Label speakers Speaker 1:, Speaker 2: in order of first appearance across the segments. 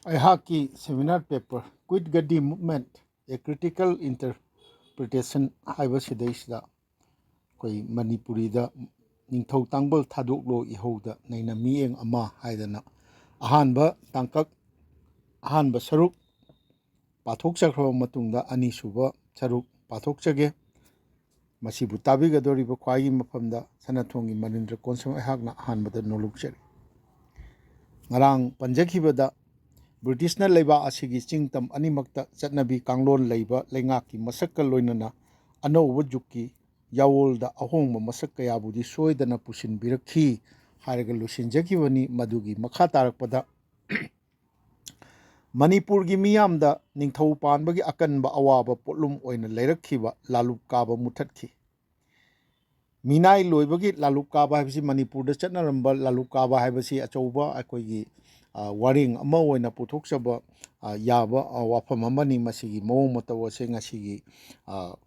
Speaker 1: ꯑꯩꯍꯥꯛꯀꯤ seminar paper ꯀ꯭ꯋꯤꯠ ꯒꯗꯤ movement ꯑꯦ critical interpretation ꯍꯥꯏꯕꯁꯤꯗꯩꯁꯤꯗ ꯑꯩꯈꯣꯏ ꯃꯅꯤꯄꯨꯔꯤꯗ ꯅꯤꯡꯊꯧ ꯇꯥꯡꯕꯜ ꯊꯥꯗꯣꯛꯂꯣ ꯏꯍꯧꯗ ꯅꯩꯅ ꯃꯤꯠꯌꯦꯡ ꯑꯃ ꯍꯥꯏꯗꯅ ꯑꯍꯥꯟꯕ ꯇꯥꯡꯀꯛ ꯑꯍꯥꯟꯕ ꯁꯔꯨꯛ ꯄꯥꯊꯣꯛꯆꯈ꯭ꯔꯕ ꯃꯇꯨꯡꯗ ꯑꯅꯤꯁꯨꯕ ꯁꯔꯨꯛ ꯄꯥꯊꯣꯛꯆꯒꯦ꯫ ꯃꯁꯤꯕꯨ ꯇꯥꯕꯤꯒꯗꯧꯔꯤꯕ ꯈ꯭ꯋꯥꯏꯒꯤ ꯃꯐꯝꯗ ꯁꯅꯥꯊꯣꯡꯒꯤ ꯃꯅꯤꯟꯗ꯭ꯔ ꯀꯣꯟꯁꯝ ꯑꯩꯍꯥꯛꯅ ꯑꯍꯥꯟꯕꯗ ꯅꯣꯂꯨꯛꯆꯔꯤ꯫ ꯉꯔꯥꯡ ꯄꯟꯖꯈꯤꯕꯗ ꯕ꯭ꯔꯤꯇꯤꯁꯅ ꯂꯩꯕꯥꯛ ꯑꯁꯤꯒꯤ ꯆꯤꯡꯇꯝ ꯑꯅꯤꯃꯛꯇ ꯆꯠꯅꯕꯤ ꯀꯥꯡꯂꯣꯟ ꯂꯩꯕ ꯂꯩꯉꯥꯛꯀꯤ ꯃꯁꯛꯀ ꯂꯣꯏꯅꯅ ꯑꯅꯧꯕ ꯖꯨꯒꯀꯤ ꯌꯥꯋꯣꯜꯗ ꯑꯍꯣꯡꯕ ꯃꯁꯛ ꯀꯌꯥꯕꯨꯗꯤ ꯁꯣꯏꯗꯅ ꯄꯨꯁꯤꯟꯕꯤꯔꯛꯈꯤ ꯍꯥꯏꯔꯒ ꯂꯣꯏꯁꯤꯟꯖꯈꯤꯕꯅꯤ꯫ ꯃꯗꯨꯒꯤ ꯃꯈꯥ ꯇꯥꯔꯛꯄꯗ ꯃꯅꯤꯄꯨꯔꯒꯤ ꯃꯤꯌꯥꯝꯗ ꯅꯤꯡꯊꯧ ꯄꯥꯟꯕꯒꯤ ꯑꯀꯟꯕ ꯑꯋꯥꯕ ꯄꯣꯠꯂꯨꯝ ꯑꯣꯏꯅ ꯂꯩꯔꯛꯈꯤꯕ ꯂꯥꯂꯨꯞ ꯀꯥꯕ ꯃꯨꯊꯠꯈꯤ꯫ ꯃꯤꯅꯥꯏ ꯂꯣꯏꯕꯒꯤ ꯂꯥꯂꯨꯞ ꯀꯥꯕ ꯍꯥꯏꯕꯁꯤ ꯃꯅꯤꯄꯨꯔꯗ ꯆꯠꯅꯔꯝꯕ ꯂꯥꯂꯨꯞ ꯀꯥꯕ ꯍꯥꯏꯕꯁꯤ ꯑꯆꯧꯕ ꯑꯩꯈꯣꯏꯒꯤ ꯋꯥꯔꯦꯡ ꯑꯃ ꯑꯣꯏꯅ ꯄꯨꯊꯣꯛꯆꯕ ꯌꯥꯕ ꯋꯥꯐꯝ ꯑꯃꯅꯤ꯫ ꯃꯁꯤꯒꯤ ꯃꯑꯣꯡ ꯃꯇꯧ ꯑꯁꯦ ꯉꯁꯤꯒꯤ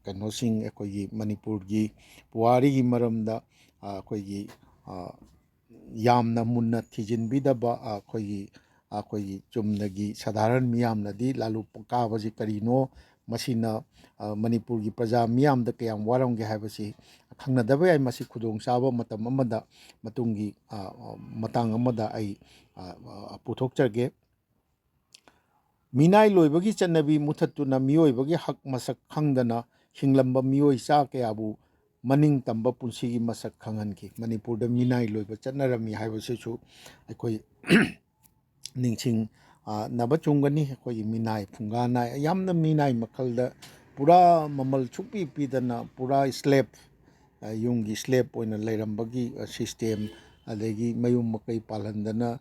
Speaker 1: ꯀꯩꯅꯣꯁꯤꯡ ꯑꯩꯈꯣꯏꯒꯤ ꯃꯅꯤꯄꯨꯔꯒꯤ ꯄꯨꯋꯥꯔꯤꯒꯤ ꯃꯔꯝꯗ ꯑꯩꯈꯣꯏꯒꯤ ꯌꯥꯝꯅ ꯃꯨꯟꯅ ꯊꯤꯖꯤꯟꯕꯤꯗꯕ ꯑꯩꯈꯣꯏꯒꯤ ꯆꯨꯝꯅꯒꯤ ꯁꯥꯙꯥꯔꯟ ꯃꯤꯌꯥꯝꯅꯗꯤ ꯂꯥꯂꯨꯞ ꯀꯥꯕꯁꯤ ꯀꯔꯤꯅꯣ, ꯃꯁꯤꯅ ꯃꯅꯤꯄꯨꯔꯒꯤ ꯄ꯭ꯔꯖꯥ ꯃꯤꯌꯥꯝꯗ ꯀꯌꯥꯝ ꯋꯥꯔꯝꯒꯦ ꯍꯥꯏꯕꯁꯤ ꯈꯪꯅꯗꯕ ꯌꯥꯏ꯫ ꯃꯁꯤ ꯈꯨꯗꯣꯡꯆꯥꯕ ꯃꯇꯝ ꯑꯃꯗ ꯃꯇꯨꯡꯒꯤ ꯃꯇꯥꯡ ꯑꯃꯗ ꯑꯩ ꯄꯨꯊꯣꯛꯆꯒꯦ꯫ ꯃꯤꯅꯥꯏ ꯂꯣꯏꯕꯒꯤ ꯆꯠꯅꯕꯤ ꯃꯨꯊꯠꯇꯨꯅ ꯃꯤꯑꯣꯏꯕꯒꯤ ꯍꯛ ꯃꯁꯛ ꯈꯪꯗꯅ ꯍꯤꯡꯂꯝꯕ ꯃꯤꯑꯣꯏ ꯆꯥ ꯀꯌꯥꯕꯨ ꯃꯅꯤꯡ ꯇꯝꯕ ꯄꯨꯟꯁꯤꯒꯤ ꯃꯁꯛ ꯈꯪꯍꯟꯈꯤ꯫ ꯃꯅꯤꯄꯨꯔꯗ ꯃꯤꯅꯥꯏ ꯂꯣꯏꯕ ꯆꯠꯅꯔꯝꯃꯤ ꯍꯥꯏꯕꯁꯤꯁꯨ ꯑꯩꯈꯣꯏ ꯅꯤꯡꯁꯤꯡꯅꯕ ꯆꯨꯝꯒꯅꯤ꯫ ꯑꯩꯈꯣꯏꯒꯤ ꯃꯤꯅꯥꯏ ꯐꯨꯡꯒꯥ ꯅꯥꯏ ꯌꯥꯝꯅ ꯃꯤꯅꯥꯏ ꯃꯈꯜꯗ ꯄꯨꯔꯥ ꯃꯃꯜ ꯁꯨꯛꯄꯤ ꯄꯤꯗꯅ ꯄꯨꯔꯥ ꯁ꯭ꯂꯦꯞ ꯌꯨꯝꯒꯤ ꯁ꯭ꯂꯦꯞ ꯑꯣꯏꯅ ꯂꯩꯔꯝꯕꯒꯤ ꯁꯤꯁꯇꯦꯝ, ꯑꯗꯒꯤ ꯃꯌꯨꯝ ꯃꯀꯩ ꯄꯥꯜꯍꯟꯗꯅ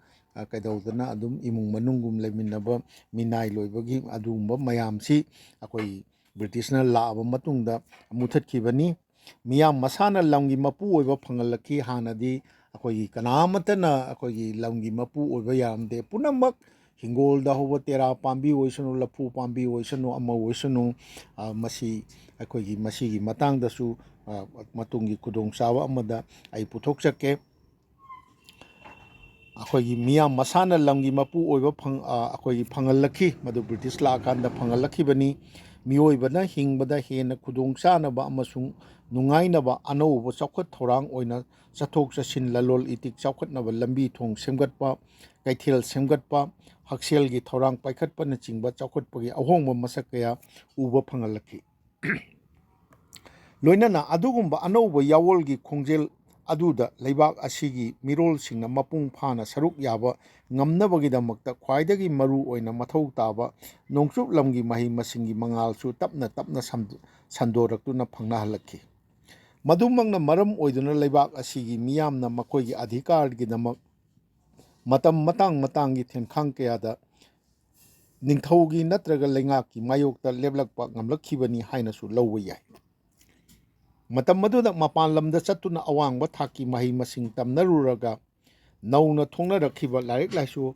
Speaker 1: ꯀꯩꯗꯧꯗꯅ ꯑꯗꯨꯝ ꯏꯃꯨꯡ ꯃꯅꯨꯡꯒꯨꯝ ꯂꯩꯃꯤꯟꯅꯕ ꯃꯤꯅꯥꯏ ꯂꯣꯏꯕꯒꯤ ꯑꯗꯨꯒꯨꯝꯕ ꯃꯌꯥꯝꯁꯤ ꯑꯩꯈꯣꯏ ꯕ꯭ꯔꯤꯇꯤꯁꯅ ꯂꯥꯛꯑꯕ ꯃꯇꯨꯡꯗ ꯃꯨꯊꯠꯈꯤꯕꯅꯤ꯫ ꯃꯤꯌꯥꯝ ꯃꯁꯥꯅ ꯂꯝꯒꯤ ꯃꯄꯨ ꯑꯣꯏꯕ ꯐꯪꯍꯜꯂꯛꯈꯤ꯫ ꯍꯥꯟꯅꯗꯤ ꯑꯩꯈꯣꯏꯒꯤ ꯀꯅꯥꯃꯠꯇꯅ ꯑꯩꯈꯣꯏꯒꯤ ꯂꯝꯒꯤ ꯃꯄꯨ ꯑꯣꯏꯕ ꯌꯥꯔꯝꯗꯦ꯫ ꯄꯨꯝꯅꯃꯛ ꯍꯤꯡꯒꯣꯜꯗ ꯍꯧꯕ ꯇꯦꯔꯥ ꯄꯥꯝꯕꯤ ꯑꯣꯏꯁꯅꯨ, ꯂꯐꯨ ꯄꯥꯝꯕꯤ ꯑꯣꯏꯁꯅꯨ, ꯑꯃ ꯑꯣꯏꯁꯅꯨ, ꯃꯁꯤ ꯑꯩꯈꯣꯏꯒꯤ ꯃꯁꯤꯒꯤ ꯃꯇꯥꯡꯗꯁꯨ ꯃꯇꯨꯡꯒꯤ ꯈꯨꯗꯣꯡꯆꯥꯕ ꯑꯃꯗ ꯑꯩ ꯄꯨꯊꯣꯛꯆꯒꯦ꯫ ꯑꯩꯈꯣꯏꯒꯤ ꯃꯤꯌꯥꯝ ꯃꯁꯥꯅ ꯂꯝꯒꯤ ꯃꯄꯨ ꯑꯣꯏꯕ ꯑꯩꯈꯣꯏꯒꯤ ꯐꯪꯍꯜꯂꯛꯈꯤ꯫ ꯃꯗꯨ ꯕ꯭ꯔꯤꯇꯤꯁ ꯂꯥꯛꯑꯀꯥꯟꯗ ꯐꯪꯍꯜꯂꯛꯈꯤꯕꯅꯤ꯫ ꯃꯤꯑꯣꯏꯕꯅ ꯍꯤꯡꯕꯗ ꯍꯦꯟꯅ ꯈꯨꯗꯣꯡꯆꯥꯅꯕ ꯑꯃꯁꯨꯡ ꯅꯨꯡꯉꯥꯏꯅꯕ ꯑꯅꯧꯕ ꯆꯥꯎꯈꯠ ꯊꯧꯔꯥꯡ ꯑꯣꯏꯅ ꯆꯠꯊꯣꯛ ꯆꯠꯁꯤꯟ, ꯂꯂꯣꯟ ꯏꯇꯤꯛ ꯆꯥꯎꯈꯠꯅꯕ ꯂꯝꯕꯤ ꯊꯣꯡ ꯁꯦꯝꯒꯠꯄ, ꯀꯩꯊꯦꯜ ꯁꯦꯝꯒꯠꯄ, ꯍꯛꯁꯦꯜꯒꯤ ꯊꯧꯔꯥꯡ ꯄꯥꯏꯈꯠꯄꯅꯆꯤꯡꯕ ꯆꯥꯎꯈꯠꯄꯒꯤ ꯑꯍꯣꯡꯕ ꯃꯁꯛ ꯀꯌꯥ ꯎꯕ ꯐꯪꯍꯜꯂꯛꯈꯤ꯫ ꯂꯣꯏꯅꯅ ꯑꯗꯨꯒꯨꯝꯕ ꯑꯅꯧꯕ ꯌꯥꯋꯣꯜꯒꯤ ꯈꯣꯡꯖꯦꯜ ꯑꯗꯨꯗ ꯂꯩꯕꯥꯛ ꯑꯁꯤꯒꯤ ꯃꯤꯔꯣꯜꯁꯤꯡꯅ ꯃꯄꯨꯡ ꯐꯥꯅ ꯁꯔꯨꯛ ꯌꯥꯕ ꯉꯝꯅꯕꯒꯤꯗꯃꯛꯇ ꯈ꯭ꯋꯥꯏꯗꯒꯤ ꯃꯔꯨ ꯑꯣꯏꯅ ꯃꯊꯧ ꯇꯥꯕ ꯅꯣꯡꯆꯨꯞ ꯂꯝꯒꯤ ꯃꯍꯩ ꯃꯁꯤꯡꯒꯤ ꯃꯉꯥꯜꯁꯨ ꯇꯞꯅ ꯇꯞꯅ ꯁꯟꯗꯣꯔꯛꯇꯨꯅ ꯐꯪꯅꯍꯜꯂꯛꯈꯤ꯫ ꯃꯗꯨꯃꯛꯅ ꯃꯔꯝ ꯑꯣꯏꯗꯨꯅ ꯂꯩꯕꯥꯛ ꯑꯁꯤꯒꯤ ꯃꯤꯌꯥꯝꯅ ꯃꯈꯣꯏꯒꯤ ꯑꯙꯤꯀꯥꯔꯒꯤꯗꯃꯛ ꯃꯇꯝ ꯃꯇꯥꯡ ꯃꯇꯥꯡꯒꯤ ꯊꯦꯡꯈꯥꯡ ꯀꯌꯥꯗ ꯅꯤꯡꯊꯧꯒꯤ ꯅꯠꯇ꯭ꯔꯒ ꯂꯩꯉꯥꯛꯀꯤ ꯃꯥꯌꯣꯛꯇ ꯂꯦꯞꯂꯛꯄ ꯉꯝꯂꯛꯈꯤꯕꯅꯤ ꯍꯥꯏꯅꯁꯨ ꯂꯧꯕ ꯌꯥꯏ꯫ ꯃꯇꯝ ꯑꯗꯨꯗ ꯃꯄꯥꯟ ꯂꯝꯗ ꯆꯠꯇꯨꯅ ꯑꯋꯥꯡꯕ ꯊꯥꯛꯀꯤ ꯃꯍꯩ ꯃꯁꯤꯡ ꯇꯝꯅꯔꯨꯔꯒ ꯅꯧꯅ ꯊꯣꯡꯅꯔꯛꯈꯤꯕ ꯂꯥꯏꯔꯤꯛ ꯂꯥꯏꯁꯨ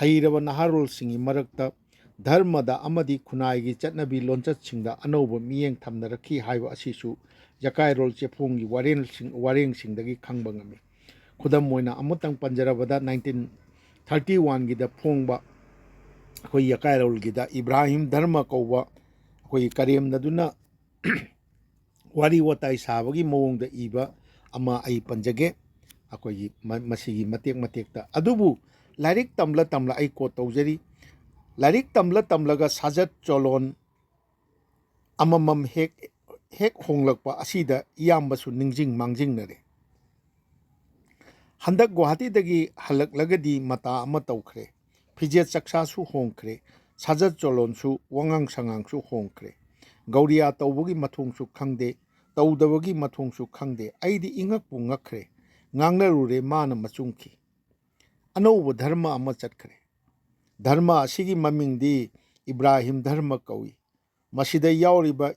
Speaker 1: ꯍꯩꯔꯕ ꯅꯍꯥꯔꯣꯜꯁꯤꯡꯒꯤ ꯃꯔꯛꯇ ꯙꯔꯃꯗ ꯑꯃꯗꯤ ꯈꯨꯟꯅꯥꯏꯒꯤ ꯆꯠꯅꯕꯤ ꯂꯣꯟꯆꯠꯁꯤꯡꯗ ꯑꯅꯧꯕ ꯃꯤꯠꯌꯦꯡ ꯊꯝꯅꯔꯛꯈꯤ ꯍꯥꯏꯕ ꯑꯁꯤꯁꯨ ꯌꯀꯥꯏꯔꯣꯜ ꯆꯦꯐꯣꯡꯒꯤ ꯋꯥꯔꯦꯡꯁꯤꯡꯗꯒꯤ ꯈꯪꯕ ꯉꯝꯃꯤ꯫ ꯈꯨꯗꯝ ꯑꯣꯏꯅ ꯑꯃꯇꯪ ꯄꯟꯖꯔꯕꯗ 1931ꯒꯤꯗ ꯐꯣꯡꯕ ꯑꯩꯈꯣꯏ ꯌꯀꯥꯏꯔꯣꯜꯒꯤꯗ ꯏꯕ꯭ꯔꯥꯍꯤꯝ ꯙꯔꯃ ꯀꯧꯕ ꯑꯩꯈꯣꯏꯒꯤ ꯀꯔꯦꯝꯅꯗꯨꯅ ꯋꯥꯔꯤ ꯋꯥꯇꯥꯏ ꯁꯥꯕꯒꯤ ꯃꯑꯣꯡꯗ ꯏꯕ ꯑꯃ ꯑꯩ ꯄꯟꯖꯒꯦ ꯑꯩꯈꯣꯏꯒꯤ ꯃꯁꯤꯒꯤ ꯃꯇꯦꯛ ꯃꯇꯦꯛꯇ꯫ ꯑꯗꯨꯕꯨ ꯂꯥꯏꯔꯤꯛ ꯇꯝꯂ ꯇꯝꯂ ꯑꯩ ꯀꯣꯠ ꯇꯧꯖꯔꯤ, ꯂꯥꯏꯔꯤꯛ ꯇꯝꯂ ꯇꯝꯂꯒ ꯁꯥꯖꯠ ꯆꯣꯂꯣꯟ ꯑꯃꯃꯝ ꯍꯦꯛ ꯍꯣꯡꯂꯛꯄ ꯑꯁꯤꯗ ꯏꯌꯥꯝꯕꯁꯨ ꯅꯤꯡꯁꯤꯡ ꯃꯥꯡꯖꯤꯡꯅꯔꯦ꯫ ꯍꯟꯗꯛ ꯒꯨꯋꯥꯍꯥꯇꯤꯗꯒꯤ ꯍꯜꯂꯛꯂꯒꯗꯤ ꯃꯇꯥ ꯑꯃ ꯇꯧꯈ꯭ꯔꯦ꯫ ꯐꯤꯖꯦꯠ ꯆꯛꯆꯥꯁꯨ ꯍꯣꯡꯈ꯭ꯔꯦ, ꯁꯥꯖꯠ ꯆꯣꯂꯣꯟꯁꯨ ꯋꯥꯉꯥꯡ ꯁꯉꯥꯡꯁꯨ ꯍꯣꯡꯈ꯭ꯔꯦ꯫ ꯒꯧꯔꯤꯌꯥ ꯇꯧꯕꯒꯤ ꯃꯊꯣꯡꯁꯨ ꯈꯪꯗꯦ, ꯇꯧꯗꯕꯒꯤ ꯃꯊꯣꯡꯁꯨ ꯈꯪꯗꯦ꯫ ꯑꯩꯗꯤ ꯏꯉꯛꯄꯨ ꯉꯛꯈ꯭ꯔꯦ, ꯉꯥꯡꯅꯔꯨꯔꯦ ꯃꯥꯅ ꯃꯆꯨꯝꯈꯤ꯫ ꯑꯅꯧꯕ ꯙꯔꯃ ꯑꯃ ꯆꯠꯈ꯭ꯔꯦ꯫ ꯙꯔꯃ ꯑꯁꯤꯒꯤ ꯃꯃꯤꯡꯗꯤ ꯏꯕ꯭ꯔꯥꯍꯤꯝ ꯙꯔꯃ ꯀꯧꯏ꯫ ꯃꯁꯤꯗ ꯌꯥꯎꯔꯤꯕ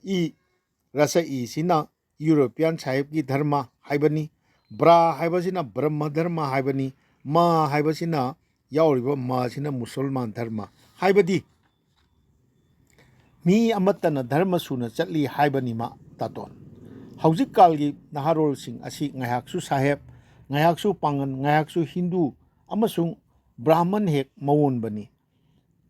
Speaker 1: ꯔꯁ ꯏꯁꯤꯅ ꯌꯨꯔꯣꯄꯤꯌꯥꯟ ꯁꯥꯍꯦꯕꯀꯤ ꯙꯔꯃ ꯍꯥꯏꯕꯅꯤ, ꯕ꯭ꯔꯥ ꯍꯥꯏꯕꯁꯤꯅ ꯕ꯭ꯔꯍ꯭ꯃ ꯙꯔꯃ ꯍꯥꯏꯕꯅꯤ, ꯃꯥ ꯍꯥꯏꯕꯁꯤꯅ ꯌꯥꯎꯔꯤꯕ ꯃꯥꯁꯤꯅ ꯃꯨꯁꯜꯃꯥꯟ ꯙꯔꯃ ꯍꯥꯏꯕꯗꯤ ꯃꯤ ꯑꯃꯠꯇꯅ ꯙꯔꯃ ꯁꯨꯅ ꯆꯠꯂꯤ ꯍꯥꯏꯕꯅꯤ ꯇꯥꯇꯣꯟ꯫ ꯍꯧꯖꯤꯛꯀꯥꯜꯒꯤ ꯅꯍꯥꯔꯣꯜꯁꯤꯡ ꯑꯁꯤ ꯉꯥꯏꯍꯥꯛꯁꯨ ꯁꯥꯍꯦꯕ, ꯉꯥꯏꯍꯥꯛꯁꯨ ꯄꯥꯡꯒꯟ, ꯉꯥꯏꯍꯥꯛꯁꯨ ꯍꯤꯟꯗꯨ ꯑꯃꯁꯨꯡ ꯕ꯭ꯔꯥꯍꯃꯟ ꯍꯦꯛ ꯃꯑꯣꯟꯕꯅꯤ꯫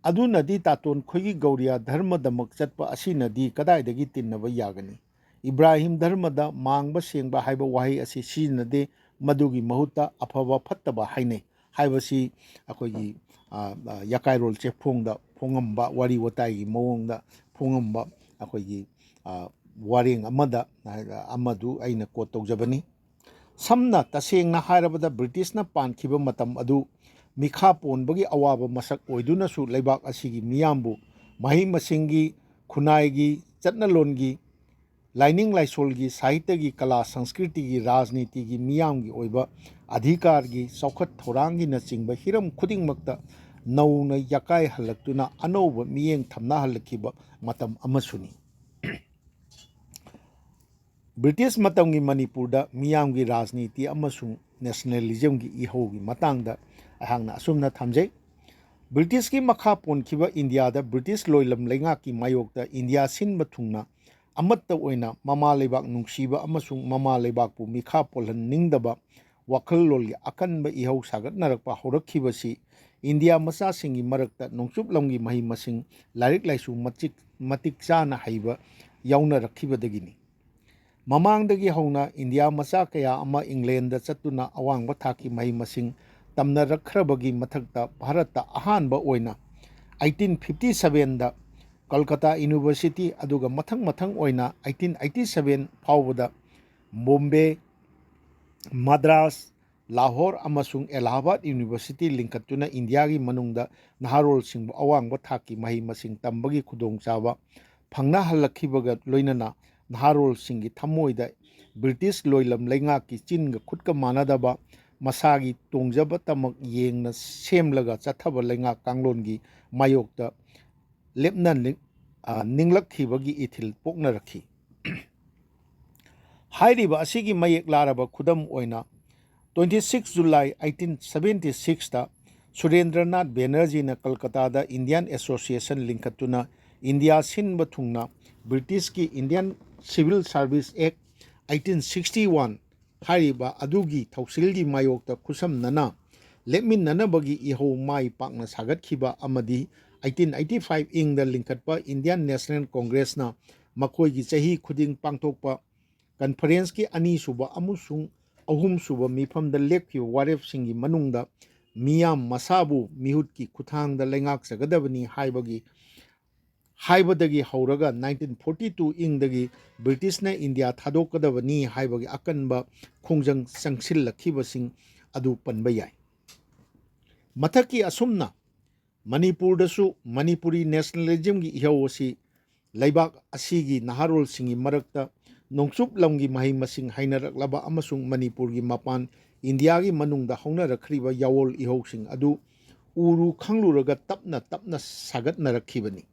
Speaker 1: ꯑꯗꯨꯅꯗꯤ ꯇꯥꯇꯣꯟ ꯈꯣꯏꯒꯤ ꯒꯧꯔꯤꯌꯥ ꯙꯔꯃꯗꯃꯛ ꯆꯠꯄ ꯑꯁꯤꯅꯗꯤ ꯀꯗꯥꯏꯗꯒꯤ ꯇꯤꯟꯅꯕ ꯌꯥꯒꯅꯤ? ꯏꯕ꯭ꯔꯥꯍꯤꯝ ꯙꯔꯃꯗ ꯃꯥꯡꯕ ꯁꯦꯡꯕ ꯍꯥꯏꯕ ꯋꯥꯍꯩ ꯑꯁꯤ ꯁꯤꯖꯤꯟꯅꯗꯦ, ꯃꯗꯨꯒꯤ ꯃꯍꯨꯠꯇ ꯑꯐꯕ ꯐꯠꯇꯕ ꯍꯥꯏꯅꯩ ꯍꯥꯏꯕꯁꯤ ꯑꯩꯈꯣꯏꯒꯤ ꯌꯥꯀꯥꯏꯔꯣꯜ ꯆꯦꯐꯣꯡꯗ ꯐꯣꯡꯉꯝꯕ ꯋꯥꯔꯤ ꯋꯥꯇꯥꯏꯒꯤ ꯃꯑꯣꯡꯗ ꯐꯣꯡꯉꯝꯕ ꯑꯩꯈꯣꯏꯒꯤ ꯋꯥꯔꯦꯡ ꯑꯃꯗꯨ ꯑꯩꯅ ꯀꯣꯠ ꯇꯧꯖꯕꯅꯤ꯫ ꯁꯝꯅ ꯇꯁꯦꯡꯅ ꯍꯥꯏꯔꯕꯗ ꯕ꯭ꯔꯤꯇꯤꯁꯅ ꯄꯥꯟꯈꯤꯕ ꯃꯇꯝ ꯑꯗꯨ ꯃꯤꯈꯥ ꯄꯣꯟꯕꯒꯤ ꯑꯋꯥꯕ ꯃꯁꯛ ꯑꯣꯏꯗꯨꯅꯁꯨ ꯂꯩꯕꯥꯛ ꯑꯁꯤꯒꯤ ꯃꯤꯌꯥꯝꯕꯨ ꯃꯍꯩ ꯃꯁꯤꯡꯒꯤ, ꯈꯨꯟꯅꯥꯏꯒꯤ, ꯆꯠꯅꯂꯣꯟꯒꯤ, ꯂꯥꯏꯅꯤꯡ ꯂꯥꯏꯁꯣꯜꯒꯤ, ꯁꯥꯍꯤꯇ꯭ꯌꯒꯤ, ꯀꯂꯥ ꯁꯪꯁꯀ꯭ꯔꯤꯇꯤꯒꯤ, ꯔꯥꯖꯅꯤꯇꯤꯒꯤ, ꯃꯤꯌꯥꯝꯒꯤ ꯑꯣꯏꯕ ꯑꯙꯤꯀꯥꯔꯒꯤ, ꯆꯥꯎꯈꯠ ꯊꯧꯔꯥꯡꯒꯤꯅꯆꯤꯡꯕ ꯍꯤꯔꯝ ꯈꯨꯗꯤꯡꯃꯛꯇ ꯅꯧꯅ ꯌꯥꯀꯥꯏꯍꯜꯂꯛꯇꯨꯅ ꯑꯅꯧꯕ ꯃꯤꯠꯌꯦꯡ ꯊꯝꯅꯍꯜꯂꯛꯈꯤꯕ ꯃꯇꯝ ꯑꯃꯁꯨꯅꯤ꯫ ꯕ꯭ꯔꯤꯇꯤꯁ ꯃꯇꯝꯒꯤ ꯃꯅꯤꯄꯨꯔꯗ ꯃꯤꯌꯥꯝꯒꯤ ꯔꯥꯖꯅꯤꯇꯤ ꯑꯃꯁꯨꯡ ꯅꯦꯁꯅꯦꯂꯤꯖꯝꯒꯤ ꯏꯍꯧꯒꯤ ꯃꯇꯥꯡꯗ ꯑꯩꯍꯥꯛꯅ ꯑꯁꯨꯝꯅ ꯊꯝꯖꯩ꯫ ꯕ꯭ꯔꯤꯇꯤꯁꯀꯤ ꯃꯈꯥ ꯄꯣꯟꯈꯤꯕ ꯏꯟꯗꯤꯌꯥꯗ ꯕ꯭ꯔꯤꯇꯤꯁ ꯂꯣꯏꯂꯝ ꯂꯩꯉꯥꯛꯀꯤ ꯃꯥꯌꯣꯛꯇ ꯏꯟꯗꯤꯌꯥ ꯁꯤꯟꯕ ꯊꯨꯡꯅ ꯑꯃꯠꯇ ꯑꯣꯏꯅ ꯃꯃꯥ ꯂꯩꯕꯥꯛ ꯅꯨꯡꯁꯤꯕ ꯑꯃꯁꯨꯡ ꯃꯃꯥ ꯂꯩꯕꯥꯛꯄꯨ ꯃꯤꯈꯥ ꯄꯣꯜꯍꯟꯅꯤꯡꯗꯕ ꯋꯥꯈꯜꯂꯣꯟꯒꯤ ꯑꯀꯟꯕ ꯏꯍꯧ ꯁꯥꯒꯠꯅꯔꯛꯄ ꯍꯧꯔꯛꯈꯤꯕꯁꯤ ꯏꯟꯗꯤꯌꯥ ꯃꯆꯥꯁꯤꯡꯒꯤ ꯃꯔꯛꯇ ꯅꯣꯡꯆꯨꯞ ꯂꯝꯒꯤ ꯃꯍꯩ ꯃꯁꯤꯡ, ꯂꯥꯏꯔꯤꯛ ꯂꯥꯏꯁꯨ ꯃꯇꯤꯛ ꯆꯥꯅ ꯍꯩꯕ ꯌꯥꯎꯅꯔꯛꯈꯤꯕꯗꯒꯤꯅꯤ꯫ ꯃꯃꯥꯡꯗꯒꯤ ꯍꯧꯅ ꯏꯟꯗꯤꯌꯥ ꯃꯆꯥ ꯀꯌꯥ ꯑꯃ ꯏꯪꯂꯦꯟꯗ ꯆꯠꯇꯨꯅ ꯑꯋꯥꯡꯕ ꯊꯥꯛꯀꯤ ꯃꯍꯩ ꯃꯁꯤꯡ ꯇꯝꯅꯔꯛꯈ꯭ꯔꯕꯒꯤ ꯃꯊꯛꯇ ꯚꯥꯔꯠꯇ ꯑꯍꯥꯟꯕ ꯑꯣꯏꯅ 1857ꯗ ꯀꯜꯀꯇꯥ ꯌꯨꯅꯤꯚꯔꯁꯤꯇꯤ, ꯑꯗꯨꯒ ꯃꯊꯪ ꯑꯣꯏꯅ 1887 ꯐꯥꯎꯕꯗ ꯕꯣꯝꯕꯦ, ꯃദ്ꯔꯥꯁ, ꯂꯥꯍꯣꯔ ꯑꯃꯁꯨꯡ ꯑꯦꯂꯥꯍꯥꯕꯥꯗ ꯌꯨꯅꯤꯚꯔꯁꯤꯇꯤ ꯂꯤꯡꯈꯠꯇꯨꯅ ꯏꯟꯗꯤꯌꯥꯒꯤ ꯃꯅꯨꯡꯗ ꯅꯍꯥꯔꯣꯜꯁꯤꯡꯕꯨ ꯑꯋꯥꯡꯕ ꯊꯥꯛꯀꯤ ꯃꯍꯩ ꯃꯁꯤꯡ ꯇꯝꯕꯒꯤ ꯈꯨꯗꯣꯡꯆꯥꯕ ꯐꯪꯅꯍꯜꯂꯛꯈꯤꯕꯒ ꯂꯣꯏꯅꯅ ꯅꯍꯥꯔꯣꯜꯁꯤꯡꯒꯤ ꯊꯃꯣꯏꯗ ꯕ꯭ꯔꯤꯇꯤꯁ ꯂꯣꯏꯂꯝ ꯂꯩꯉꯥꯛꯀꯤ ꯆꯤꯟꯒ ꯈꯨꯠꯀ ꯃꯥꯟꯅꯗꯕ, ꯃꯁꯥꯒꯤ ꯇꯣꯡꯖꯕꯇꯃꯛ ꯌꯦꯡꯅ ꯁꯦꯝꯂꯒ ꯆꯠꯊꯕ ꯂꯩꯉꯥꯛ ꯀꯥꯡꯂꯣꯟꯒꯤ ꯃꯥꯌꯣꯛꯇ ꯂꯦꯞꯅ ꯅꯤꯡꯂꯛꯈꯤꯕꯒꯤ ꯏꯊꯤꯜ ꯄꯣꯛꯅꯔꯛꯈꯤ꯫ ꯍꯥꯏꯔꯤꯕ ꯑꯁꯤꯒꯤ ꯃꯌꯦꯛ ꯂꯥꯔꯕ ꯈꯨꯗꯝ ꯑꯣꯏꯅ 26 ꯖꯨꯂꯥꯏ 1876ꯗ ꯁꯨꯔꯦꯟꯗ꯭ꯔꯅꯥꯊ ꯕꯦꯅꯔꯖꯤꯅ ꯀꯜꯀꯇꯥꯗ ꯏꯟꯗꯤꯌꯥꯟ ꯑꯦꯁꯣꯁꯤꯌꯦꯁꯟ ꯂꯤꯡꯈꯠꯇꯨꯅ ꯏꯟꯗꯤꯌꯥ ꯁꯤꯟꯕ ꯊꯨꯡꯅ ꯕ꯭ꯔꯤꯇꯤꯁꯀꯤ ꯏꯟꯗꯤꯌꯥꯟ ꯁꯤꯚꯤꯜ ꯁꯥꯔꯚꯤꯁ ꯑꯦꯛ 1861 ꯍꯥꯏꯔꯤꯕ ꯑꯗꯨꯒꯤ ꯊꯧꯁꯤꯜꯒꯤ ꯃꯥꯌꯣꯛꯇ ꯈꯨꯠꯁꯝꯅꯅ ꯂꯦꯞꯃꯤꯟꯅꯅꯕꯒꯤ ꯏꯍꯧ ꯃꯥꯏ ꯄꯥꯛꯅ ꯁꯥꯒꯠꯈꯤꯕ ꯑꯃꯗꯤ 1885 ꯏꯪꯗ ꯂꯤꯡꯈꯠꯄ ꯏꯟꯗꯤꯌꯥꯟ ꯅꯦꯁꯅꯦꯜ ꯀꯣꯡꯒ꯭ꯔꯦꯁꯅ ꯃꯈꯣꯏꯒꯤ ꯆꯍꯤ ꯈꯨꯗꯤꯡ ꯄꯥꯡꯊꯣꯛꯄ ꯀꯟꯐꯔꯦꯟꯁꯀꯤ ꯑꯅꯤꯁꯨꯕ ꯑꯃꯁꯨꯡ ꯑꯍꯨꯝꯁꯨꯕ ꯃꯤꯐꯝꯗ ꯂꯦꯞꯈꯤꯕ ꯋꯥꯔꯦꯞꯁꯤꯡꯒꯤ ꯃꯅꯨꯡꯗ ꯃꯤꯌꯥꯝ ꯃꯁꯥꯕꯨ ꯃꯤꯍꯨꯠꯀꯤ ꯈꯨꯠꯊꯥꯡꯗ ꯂꯩꯉꯥꯛꯆꯒꯗꯕꯅꯤ ꯍꯥꯏꯕꯗꯒꯤ ꯍꯧꯔꯒ 1942 ꯏꯪꯗꯒꯤ ꯕ꯭ꯔꯤꯇꯤꯁꯅ ꯏꯟꯗꯤꯌꯥ ꯊꯥꯗꯣꯛꯀꯗꯕꯅꯤ ꯍꯥꯏꯕꯒꯤ ꯑꯀꯟꯕ ꯈꯣꯡꯖꯪ ꯆꯪꯁꯤꯜꯂꯛꯈꯤꯕꯁꯤꯡ ꯑꯗꯨ ꯄꯟꯕ ꯌꯥꯏ꯫ ꯃꯊꯛꯀꯤ ꯑꯁꯨꯝꯅ ꯃꯅꯤꯄꯨꯔꯗꯁꯨ ꯃꯅꯤꯄꯨꯔꯤ ꯅꯦꯁꯅꯦꯂꯤꯖꯝꯒꯤ ꯏꯍꯧ ꯑꯁꯤ ꯂꯩꯕꯥꯛ ꯑꯁꯤꯒꯤ ꯅꯍꯥꯔꯣꯜꯁꯤꯡꯒꯤ ꯃꯔꯛꯇ ꯅꯣꯡꯆꯨꯞ ꯂꯝꯒꯤ ꯃꯍꯩ ꯃꯁꯤꯡ ꯍꯩꯅꯔꯛꯂꯕ ꯑꯃꯁꯨꯡ ꯃꯅꯤꯄꯨꯔꯒꯤ ꯃꯄꯥꯟ ꯏꯟꯗꯤꯌꯥꯒꯤ ꯃꯅꯨꯡꯗ ꯍꯧꯅꯔꯛꯈ꯭ꯔꯤꯕ ꯌꯥꯋꯣꯜ ꯏꯍꯧꯁꯤꯡ ꯑꯗꯨ ꯎꯔꯨ ꯈꯪꯂꯨꯔꯒ ꯇꯞꯅ ꯁꯥꯒꯠꯅꯔꯛꯈꯤꯕꯅꯤ꯫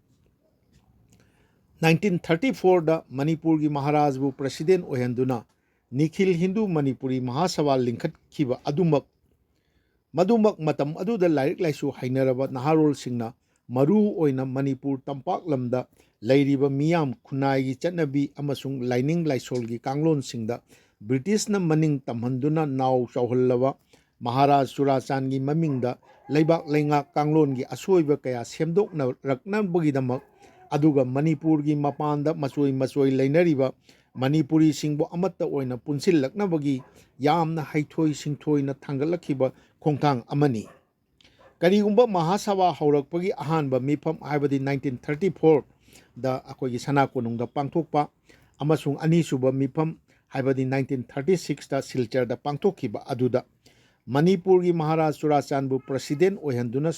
Speaker 1: 1934ꯗ ꯃꯅꯤꯄꯨꯔꯒꯤ ꯃꯍꯥꯔꯥꯖꯕꯨ ꯄ꯭ꯔꯁꯤꯗꯦꯟ ꯑꯣꯏꯍꯟꯗꯨꯅ ꯅꯤꯈꯤꯜ ꯍꯤꯟꯗꯨ ꯃꯅꯤꯄꯨꯔꯤ ꯃꯍꯥꯁꯚꯥ ꯂꯤꯡꯈꯠꯈꯤꯕ ꯃꯗꯨꯃꯛ ꯃꯇꯝ ꯑꯗꯨꯗ ꯂꯥꯏꯔꯤꯛ ꯂꯥꯏꯁꯨ ꯍꯩꯅꯔꯕ ꯅꯍꯥꯔꯣꯜꯁꯤꯡꯅ ꯃꯔꯨ ꯑꯣꯏꯅ ꯃꯅꯤꯄꯨꯔ ꯇꯝꯄꯥꯛ ꯂꯝꯗ ꯂꯩꯔꯤꯕ ꯃꯤꯌꯥꯝ, ꯈꯨꯟꯅꯥꯏꯒꯤ ꯆꯠꯅꯕꯤ ꯑꯃꯁꯨꯡ ꯂꯥꯏꯅꯤꯡ ꯂꯥꯏꯁꯣꯜꯒꯤ ꯀꯥꯡꯂꯣꯟꯁꯤꯡꯗ ꯕ꯭ꯔꯤꯇꯤꯁꯅ ꯃꯅꯤꯡ ꯇꯝꯍꯟꯗꯨꯅ ꯅꯥꯎ ꯆꯥꯎꯍꯜꯂꯕ ꯃꯍꯥꯔꯥꯖ ꯆꯨꯔꯥꯆꯥꯟꯒꯤ ꯃꯃꯤꯡꯗ ꯂꯩꯕꯥꯛ ꯂꯩꯉꯥꯛ ꯀꯥꯡꯂꯣꯟꯒꯤ ꯑꯁꯣꯏꯕ ꯀꯌꯥ ꯁꯦꯝꯗꯣꯛꯅꯔꯛꯅꯕꯒꯤꯗꯃꯛ, ꯑꯗꯨꯒ ꯃꯅꯤꯄꯨꯔꯒꯤ ꯃꯄꯥꯟꯗ ꯃꯆꯣꯏ ꯂꯩꯅꯔꯤꯕ ꯃꯅꯤꯄꯨꯔꯤꯁꯤꯡꯕꯨ ꯑꯃꯠꯇ ꯑꯣꯏꯅ ꯄꯨꯟꯁꯤꯜꯂꯛꯅꯕꯒꯤ ꯌꯥꯝꯅ ꯍꯩꯊꯣꯏ ꯁꯤꯡꯊꯣꯏꯅ ꯊꯥꯡꯒꯠꯂꯛꯈꯤꯕ ꯈꯣꯡꯊꯥꯡ ꯑꯃꯅꯤ꯫ ꯀꯔꯤꯒꯨꯝꯕ ꯃꯍꯥꯁꯚꯥ ꯍꯧꯔꯛꯄꯒꯤ ꯑꯍꯥꯟꯕ ꯃꯤꯐꯝ ꯍꯥꯏꯕꯗꯤ 1934ꯗ ꯑꯩꯈꯣꯏꯒꯤ ꯁꯅꯥ ꯀꯣꯅꯨꯡꯗ ꯄꯥꯡꯊꯣꯛꯄ ꯑꯃꯁꯨꯡ ꯑꯅꯤꯁꯨꯕ ꯃꯤꯐꯝ ꯍꯥꯏꯕꯗꯤ 1936ꯗ ꯁꯤꯜꯆꯔꯗ ꯄꯥꯡꯊꯣꯛꯈꯤꯕ ꯑꯗꯨꯗ ꯃꯅꯤꯄꯨꯔꯒꯤ ꯃꯍꯥꯔꯥꯖ ꯆꯨꯔꯥꯆꯥꯟꯕꯨ ꯄ꯭ꯔꯁꯤꯗꯦꯟ ꯑꯣꯏꯍꯟꯗꯨꯅ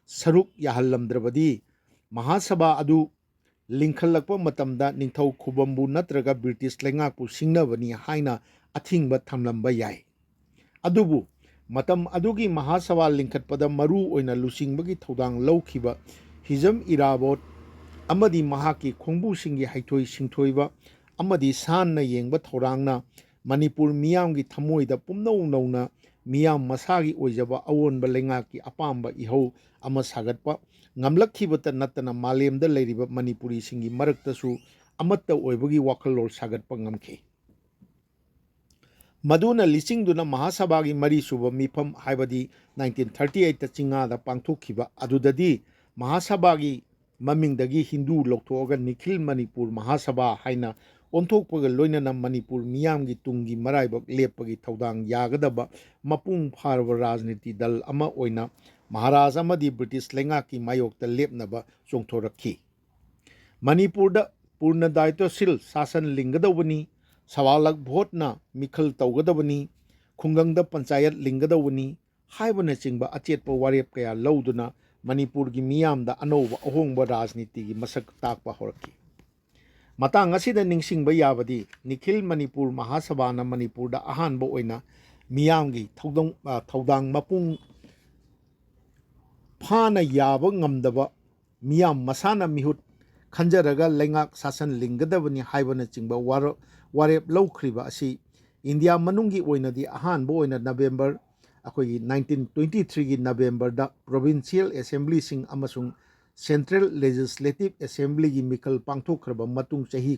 Speaker 1: ꯁꯔꯨꯛ ꯌꯥꯍꯜꯂꯝꯗ꯭ꯔꯕꯗꯤ ꯃꯍꯥꯁꯚꯥ ꯑꯗꯨ ꯂꯤꯡꯈꯠꯂꯛꯄ ꯃꯇꯝꯗ ꯅꯤꯡꯊꯧ ꯈꯨꯕꯝꯕꯨ ꯅꯠꯇ꯭ꯔꯒ ꯕ꯭ꯔꯤꯇꯤꯁ ꯂꯩꯉꯥꯛꯄꯨ ꯁꯤꯡꯅꯕꯅꯤ ꯍꯥꯏꯅ ꯑꯊꯤꯡꯕ ꯊꯝꯂꯝꯕ ꯌꯥꯏ꯫ ꯑꯗꯨꯕꯨ ꯃꯇꯝ ꯑꯗꯨꯒꯤ ꯃꯍꯥꯁꯚꯥ ꯂꯤꯡꯈꯠꯄꯗ ꯃꯔꯨ ꯑꯣꯏꯅ ꯂꯨꯆꯤꯡꯕꯒꯤ ꯊꯧꯗꯥꯡ ꯂꯧꯈꯤꯕ ꯍꯤꯖꯝ ꯏꯔꯥꯕꯣꯠ ꯑꯃꯗꯤ ꯃꯍꯥꯛꯀꯤ ꯈꯣꯡꯕꯨꯁꯤꯡꯒꯤ ꯍꯩꯊꯣꯏ ꯁꯤꯡꯊꯣꯏꯕ ꯑꯃꯗꯤ ꯁꯥꯟꯅ ꯌꯦꯡꯕ ꯊꯧꯔꯥꯡꯅ ꯃꯅꯤꯄꯨꯔ ꯃꯤꯌꯥꯝꯒꯤ ꯊꯃꯣꯏꯗ ꯄꯨꯝꯅꯧ ꯅꯧꯅ ꯃꯤꯌꯥꯝ ꯃꯁꯥꯒꯤ ꯑꯣꯏꯖꯕ ꯑꯑꯣꯟꯕ ꯂꯩꯉꯥꯛꯀꯤ ꯑꯄꯥꯝꯕ ꯏꯍꯧ ꯑꯃ ꯁꯥꯒꯠꯄ ꯉꯝꯂꯛꯈꯤꯕꯇ ꯅꯠꯇꯅ ꯃꯥꯂꯦꯝꯗ ꯂꯩꯔꯤꯕ ꯃꯅꯤꯄꯨꯔꯤꯁꯤꯡꯒꯤ ꯃꯔꯛꯇꯁꯨ ꯑꯃꯠꯇ ꯑꯣꯏꯕꯒꯤ ꯋꯥꯈꯜꯂꯣꯟ ꯁꯥꯒꯠꯄ ꯉꯝꯈꯤ꯫ ꯃꯗꯨꯅ ꯂꯤꯆꯤꯡꯗꯨꯅ ꯃꯍꯥꯁꯚꯥꯒꯤ ꯃꯔꯤꯁꯨꯕ ꯃꯤꯐꯝ ꯍꯥꯏꯕꯗꯤ 1938ꯗ ꯆꯤꯡꯉꯥꯗ ꯄꯥꯡꯊꯣꯛꯈꯤꯕ ꯑꯗꯨꯗꯗꯤ Mahasabhagi mamingdagi Hindu loktoga Nikhil Manipur Mahasabha haina onthokpaga loinana Manipur miyamgi tungi maraibak lepagi thaudang yagadaba mapung pharaba rajniti dal ama oina Maharaj amadi British lengaki mayokta lepnaba chongthorakhi. Manipurda Purna Daitosil Sasan Lingadawani, Sawalak Bhotna Mikhal Taugadawani, Kungangda Panchayat Lingadawani, Haibana Chingba Achetpa Warep Kaya Lauduna, Manipurgi Miyamda Anova Ahongba Rajniti Masak Takpa Horaki. Matang asida ningsingba yabadi Nikhil Manipur Mahasabhana Manipurda Ahanba Oina Miyamgi Thaudang Mapung Phana Yaba Ngamdaba Miyam Masana Mihut Kanjaraga Lengak Sasan Lingadavani Haibana Chingba Warep Lowkriba Asi India Manungi Oina di Ahanba Oina November 1923 November da Provincial Assembly Sing Amasung Central Legislative Assembly gi Mikal Pangthokraba Matung Chahi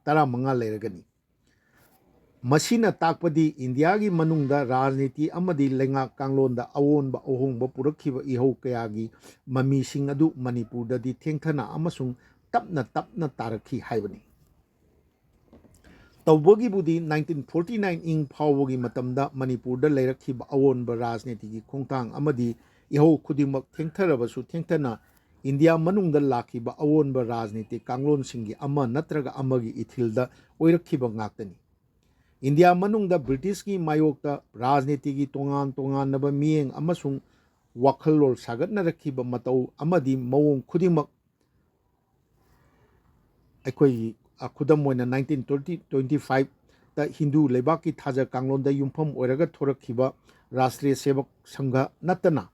Speaker 1: Tara Manga Leragani. Masina takpadi India gi manungda rajniti amadi lengak kanglonda awonba ohongba purakhiba ihou kayagi mamising adu Manipurda di thengthana amasung tapna tarakhi haibani. Tawbagi budi 1949 ing phawagi matamda Manipurda leirakhiba awonba rajniti gi khongtang amadi ihou khudimak thengtharabasu thengthana India manungda lakhiba awonba rajniti kanglon singi ama natraga amagi ithilda oirakhiba ngaktani. India manungda British ki mayokta rajniti ki tongan naba miyeng amasung wakhalol sagatna rakhiba matau amadi mawong khudimak aikoi khudam moina 1925 ta Hindu lebaki thaja kanglonda yumpham oiraga thorakhiba Rashtriya Sevak Sangha natana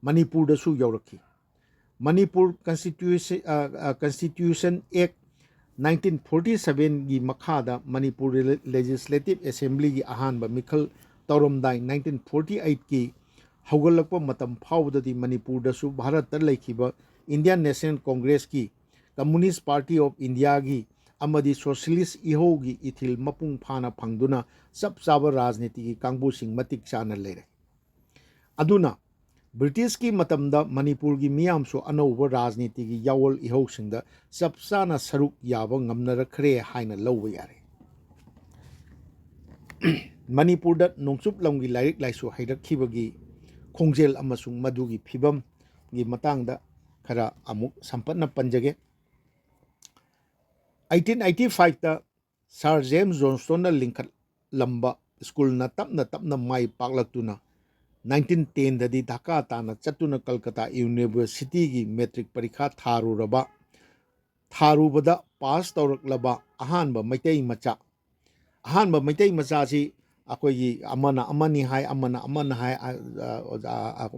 Speaker 1: Manipur da su yaurakhi. Manipur Constitution Act 1947 gi makhada Manipur Legislative Assembly gi ahanba mikhal tauramdai 1948 ki haugalakpa matam phawdadi Manipur da su Bharat ta laikhiba Indian National Congress ki Communist Party of India gi amadi Socialist ihou gi ithil mapung phana phangduna sab chaba rajniti gi kangbu sing matik chana leire. Aduna British ki matamda Manipur gi miyamso anova rajniti gi yawol ihou singda sapsana saruk yaba ngamnarakre haina lawba yare. Manipur da nongchup lamgi lairik laisu hairakkhibagi khongjel amasung madugi phibam gi matangda khara amuk sampatna panjage. 1885 ta Sir James Johnston na lingkhat lamba school na tapna mai paklaktuna 1910 dadi Dhaka tana chatuna Kolkata University gi metric parikha tharubada pass tawraklaba ahanba maitai macha si akoigi amana amani hai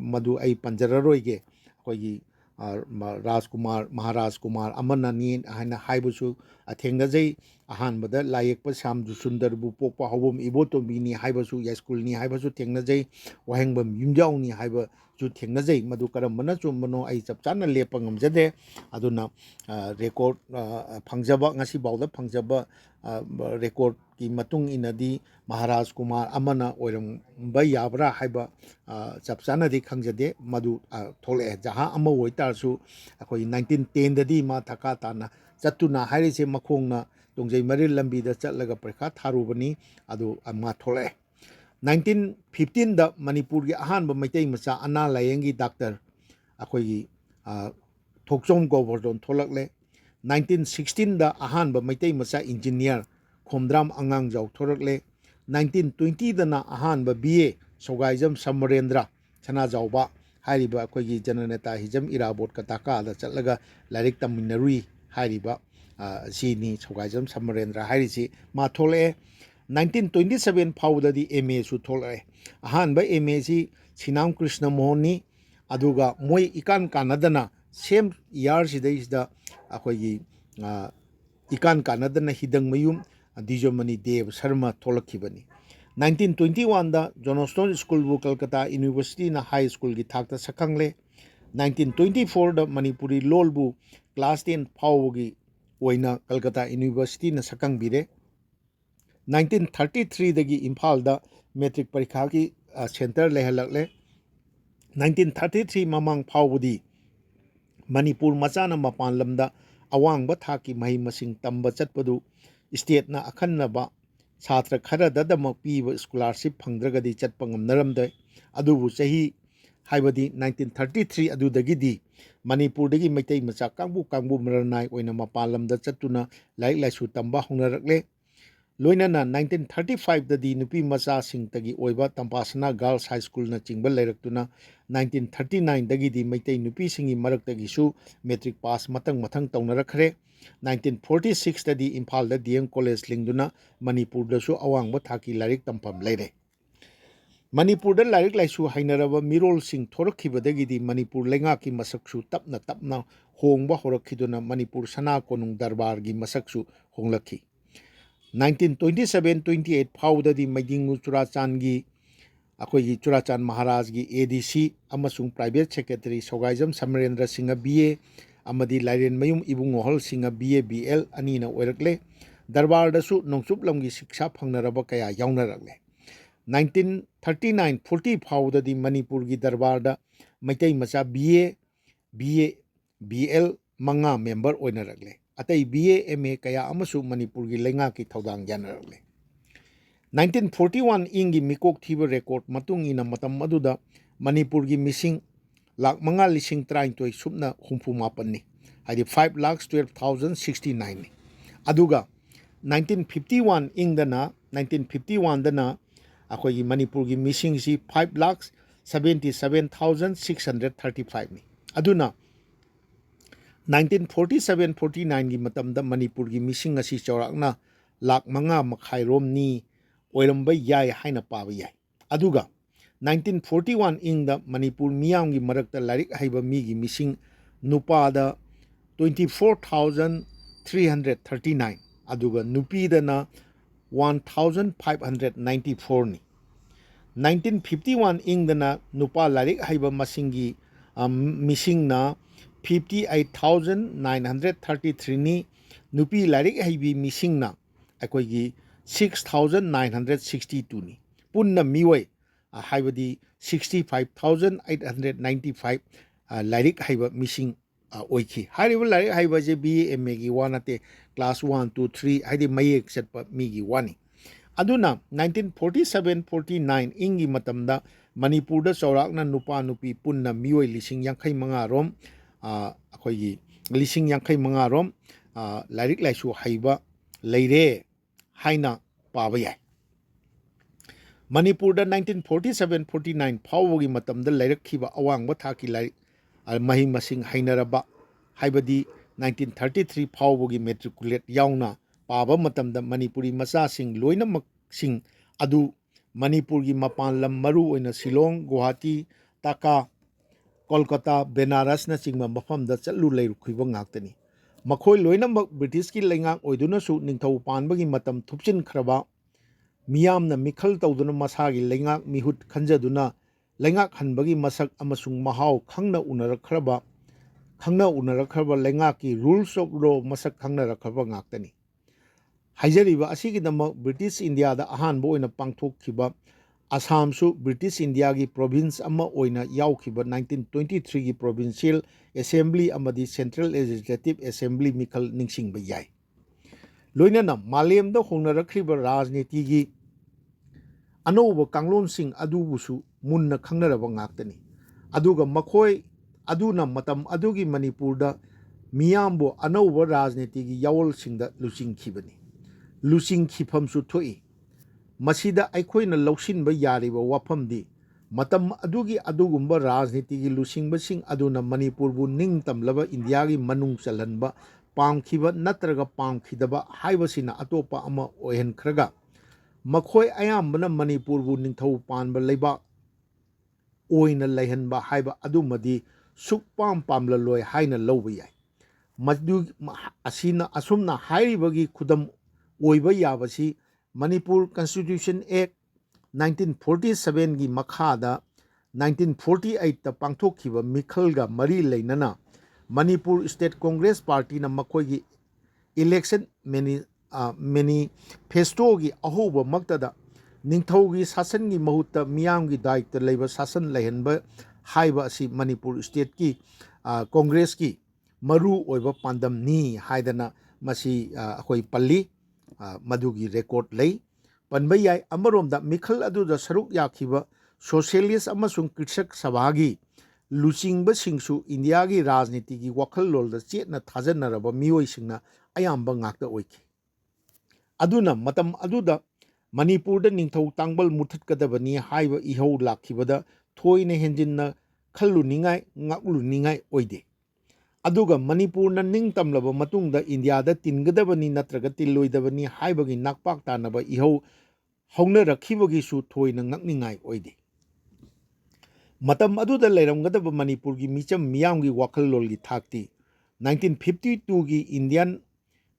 Speaker 1: madu ai panjararoige akoigi Rajkumar Maharaj Kumar amana ni haina haibusu athengnajai ahanbada layekpa samdu sundarbu pokpa hobom ibotombi ni haibasu ya school ni haibasu thengnajai wahengbam yumjau ni haiba ju thengnajai madu karambana chumbano ai chapchana lepa ngamjade aduna record phangjaba ngasi bawda phangjaba record ki matung inadi Maharaj Kumar amana oiram ba yabra haiba chapchana di khangjade madu thole jaha ama oitarsu akoi 1910 dadi ma Dhaka tana chatuna hairise makhongna tongjai mari lambi da chatlaga parikha tharubani adu ma thole 1915 da Manipur gi ahanba maitai macha ana layengi doctor akoigi thokchom govardon tholakle 1916 da ahanba maitai macha engineer khomdram angang jaw thorakle 1920 da na ahanba BA Sogaijam Samarendra Chana Jawba hairiba akoigi jananeta hijam irabot kataka da chatlaga lairik taminarui hairiba sini Sogaijam Samarendra hairisi ma thole 1927 phawdadi MA su thole ahanba MA si Sinam Krishna Mohoni aduga moi ikan kanadana same year sidaisda akoigi ikan kanadana hidang mayum Dijomani Dev Sharma tholakibani 1921 da Johnston School bu Kolkata University na high school gi thakta sakhangle 1924 da Manipuri lol bu class 10 phawgi oina Kolkata University na sakangbire 1933 dagi Imphal da metric parikha ki center lehalakle 1933 mamang phawbudi Manipur machana mapan lamda awangba thaki mahi masing tamba chatpadu state na akhannaba satra khara dadamak piba scholarship phangdragadi chatpa ngamnaramda adubu chahi haibadi 1933 adudagidi Manipur dagi maitai macha kangbu maranai oina mapan lamda chatuna laik laisu tamba hongnarakle loinana 1935 dadi nupi macha singtagi oiba Tampasana Girls High School na chingbal lairaktuna 1939 dagi di maitai nupi singi maraktagi su metric pass matang taunarakhre 1946 dadi Imphal da DM College lingduna Manipur da su awangba thaki larik tampam leire Manipur da larik laisu hainaraba mirol sing thorakhibadagi di Manipur lengaki masaksu tapna hongba horakhiduna Manipur sana konung darbar gi masaksu honglakhi 1927-28 फाउददी मैदिंगु चुराचानगी अखोगी चुराचान Maharaj की ADC अमसुंग private secretary Sougaijam Samarendra Singh BA अमदी Lairenmayum Ibungohal Singh BA BL अनीना ओइरकले दरबारदसु नोंचुपलमगी शिक्षा फंगनरब कया याउनरकले 1939-40 फाउददी मणिपुरगी दरबारदा मैतै मचा BA BL मंगा मेंबर ओइनरकले अतई BA MA कया अमसु मणिपुरगी लेंगा की थौदांग यानरकले 1941 इंगी मिकोक थीब रेकॉर्ड मतुंग इना मतम मदुदा मणिपुरगी मिसिंग लाख मंगा लिसिंग त्राइंतोई सुपना हुंफु मापन्नी हाइदि 5,12,069 नि अदुगा 1951 इंगदना 1951 दना अखोगी मणिपुरगी मिसिंग सी 5,77,635 नि अदुना 1947-49 की मतमदा मणिपुर की मिसिंग असी चौराकना लाख मंगा मखाइरोमनी ओइरम्बा याय हाइना पाबा याय अदुगा 1941 इंगदा मणिपुर मियाम की मरकता लारिक हाइबा मी की मिसिंग नुपादा 24,339 अदुगा नुपीदना 1,594 नि 1951 इंगदना नुपा लारिक हाइबा मसिंगी मिसिंगना 58,933 नि नुपी लारिक हाइबी मिसिंगना अकोगी 6,962 नि पुन्ना मिवै हाइबदी 65,895 लारिक हाइबा मिसिंग ओइखी हाइबा लारिक हाइबा जे BA MA की वानाते क्लास 1 2 3 हाइदि मयेक चटपा मी की वानी अदुना 1947-49 इंगी मतमदा मणिपुर दा चौराकना नुपा नुपी पुन्ना मिवै लिसिंग यांखै मंगा रोम अखोगी लिसिंग यांखै मंगा रोम लारिक लाइसु हाइबा लेरे हाइना पाबा याय मणिपुर दा 1947-49 फावगी मतमदा लैरखिबा अवांगबा थाकी लारिक मही मसिंग हाइनरबा हाइबदी 1933 फावगी मेट्रिकुलेट याउना पाबा मतमदा मणिपुरी मचासिंग लोइनमक्सिंग अदु मणिपुर की मपान लम मरु ओइना शिलोंग गुवाहाटी टाका कोलकाता बेनारस न चिंगमा मफमदा चलु लैरुखिबा ngaktani मखोय लोइनमक ब्रिटिश की लेंगाक ओइदुनसु निंगथौ पानबगी मतम थुपचिन खरबा मियामना मिखल तौदुना मसागी लेंगाक मिहुत खंजदुना लेंगाक हनबगी मसक अमसुंग महाव खंगना उनरखरबा लेंगाक की रूल्स ऑफ लॉ मसक खंगना रखरबा ngaktani हाइजरीबा असिगिदमक ब्रिटिश इंडिया दा अहानबो ओइना पांगथोखिबा असम सु ब्रिटिश इंडिया की प्रोविंस अमा ओइना याउखिबा 1923 की प्रोविंशियल असेंबली अमदी सेंट्रल लेजिस्लेटिव असेंबली मिखल निंगसिंगबा याय लोइनाना मालेमदा होंगनरखिबा राजनीति की अनौब कांगलोनसिंग अदुबुसु मुन्ना खंगनरबा ngaktani अदुगा मखोय अदुना मतम अदुगी मणिपुरदा मियामबो अनौब राजनीति की यावलसिंगदा लुचिंगखिबनी लुचिंगखिफमसु थोई मसीदा अखोइना लौसिनबा यारिबा वाफमदी मतम अदुगी अदुगुंबा राजनीति की लुसिंगबसिंग अदुना मणिपुरबु निंगतमलबा इंडिया की मनुंग चलहनबा पामखिबा नत्रगा पामखिदबा हाइबसिना अतोपा अमा ओहनखरगा मखोय अयामबना मणिपुरबु निंगथौ पानबा लेबा ओइना लैहनबा हाइबा अदुमदी सुकपाम पामललोय हाइना लौबा याय मदु असिना असुमना हाइरिबगी खुदम ओइबा याबसी मणिपुर कॉन्स्टिट्यूशन एक्ट 1947 की मखादा 1948 ता पांगथोखिबा मिखलगा मरी लेनना मणिपुर स्टेट कांग्रेस पार्टी ना मखोगी इलेक्शन मैनिफेस्टो की अहोबा मक्तदा निंगथौगी शासन की महुत्ता मियाम की दायित्व लेबा शासन लेहनबा हाइबा असि मणिपुर स्टेट की Congress-ki maru oiba pandam ni haidana masi akhoi palli madugi record lay panbai yai amarom mikhal aduda saruk yakhiba socialist amasung krisak sabhagi luchingba singsu India gi rajniti gi wakhal lolda chetna thajanaraba mioi singna ayamba ngakta oiki aduna matam aduda Manipur da ningthau tangbal muthatkadabani haiba ihau lakhibada thoina henjinna khallu ningai ngaklu ningai oide aduga Manipur na ningtamlaba matungda India da tingadabani natraga tilloidabani haibagi nakpak tanaba ihau hauna rakhibagi su thoina ngakningai oide matam aduda leiramgadaba Manipurgi micham miyamgi wakhallolgi thakti 1952 gi Indian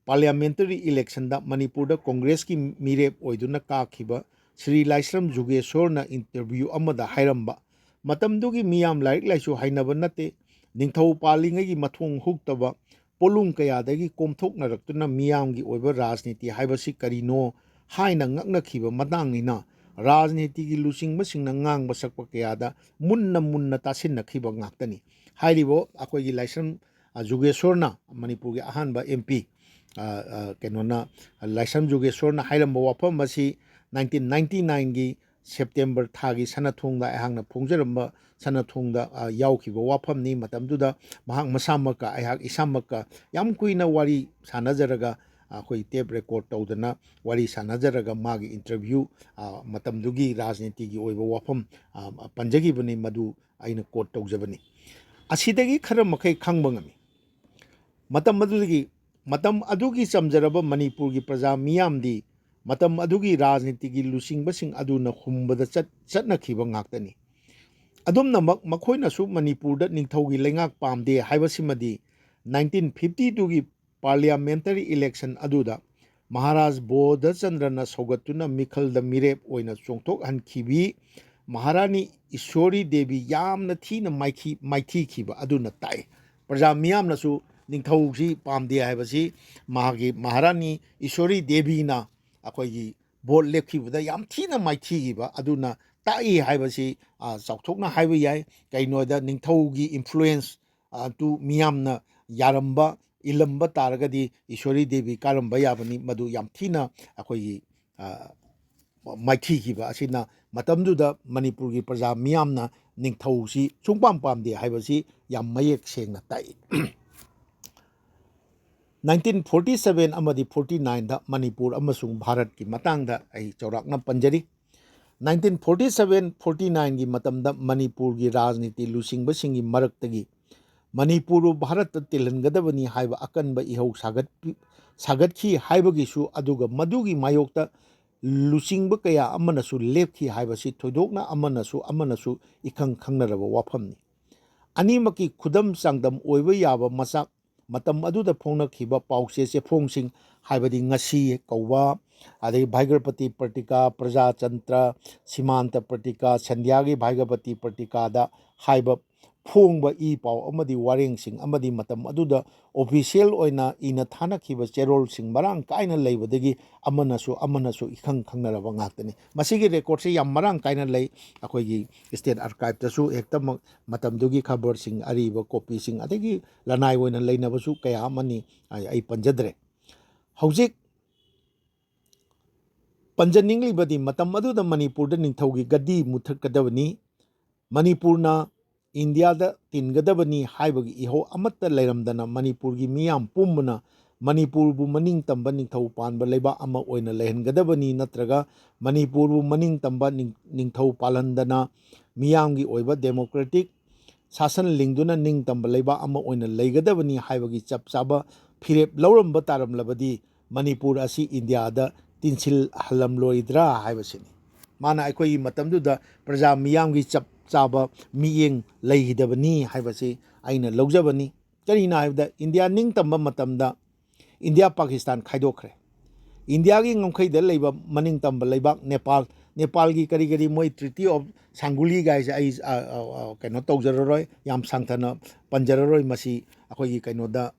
Speaker 1: parliamentary election da Manipur da Congress ki mirep oiduna kakhiba Sri Laisram Jugeshwarna interview amada hairamba matamdugi miyam laik laisu hainaba nate ningthau palingagi mathong huktaba polung kayadagi komthoknaraktuna miyamgi oiba rajniti haibasi karino haina ngaknakhiba matangina rajniti gi lusingba singna ngang basakpa kayada munna tasinakhiba ngaktani hairibo akoigi Laisram Jugeshwarna Manipurgi ahanba MP kenona Laisam Jugeshwarna hairamba wafam masi 1999 gi September thagi sanathongda ahangna phongjaramba sanathongda yaukiba wafam ni matamduda mahak masamaka ahak isamaka yam kuina wari sanajaraga akhoi tape record tawdana wari sanajaraga magi interview matamdugi rajniti gi oiba wafam panjagi bani madu aina quote tawjabani asidagi khara makai khangba ngami matam adugi samjaraba Manipurgi praja miyamdi matam adugi rajnitigi lusingbasing aduna humbada chatnakhiba ngaktani adumna makhoina su Manipurda ningthaugi leingak pamde haibasimadi 1952 gi parliamentary election aduda Maharaj Bodha Chandrana Sogatuna Mikhalda Mirep oina chongthok hankhibi Maharani Ishori Devi yamna thina maithi khiba aduna tai praja miyamna su ningthausi pamde haibasi mahagi Maharani Ishori Devi na akoigi bot lepkhibada yam thina maithigiba aduna tai haibasi chauthokna haiba yai kainoda ningthaugi influence tu miyamna yaramba ilamba taragadi Ishori Devi karamba yabani madu yam thina akoigi maithigiba asina matamduda Manipurgi praja miyamna ningthausi chungpam pamde haibasi yam mayek sengna tai 1947 amadi 49 da Manipur amasung Bharat ki matangda ai chaurakna panjari 1947-49 gi matamda Manipur gi rajniti lusingba singi maraktagi Manipuru Bharat tilhangadabani haiba akanba ihau sagatki haibagi su aduga madugi mayokta lusingba kaya amanasu lepki haibasi thoidokna amanasu ikhang khangnaraba wafamni animaki khudam sangdam oiba yaba masak matam aduda phongnakhiba pause fongsing haibadi ngasi kauba adai Bhaigarpati Pratika Praja Chantra Simanta Pratika Sandhyagi Bhaigarpati Pratika da haiba phongba pau amadi warengsing amadi matam aduda official oina ina thanakhiba cherol sing marang kaina leibadagi amanasu ikhang khangnaraba ngaktani masigi record se yam marang kaina lei akoigi state archive tasu ektam matamdugi khabar sing ariba copy sing adagi lanai oina leinabasu kaya amani ai panjadre hojik panjaninglibadi matam aduda Manipurda ningthaugi gadi muthakadabani Manipurna Indiada tingadabani haibagi iho amatta leiramdana Manipurgi miyam pumbana Manipurbu maning tamba ningthau panba leiba ama oina lehengadabani natraga Manipurbu maning tamba ningthau palandana miyamgi oiba democratic sasan lingduna ning tamba leiba ama oina leigadabani haibagi chapchaba phirep lauramba taramlabadi Manipur asi Indiada tinsil halamloidra haibasini mana aikoi matamduda praja miyamgi chaba miyeng leihidabani haibasi aina laujabani karina haibda India ningtamba matamda India Pakistan khaidokre India gi ngomkhaida leiba maning tamba leibak Nepal gi kari moi Treaty of Sanguli guys ai kaino tawjararoi yam sangthana panjararoi masi akhoi kainoda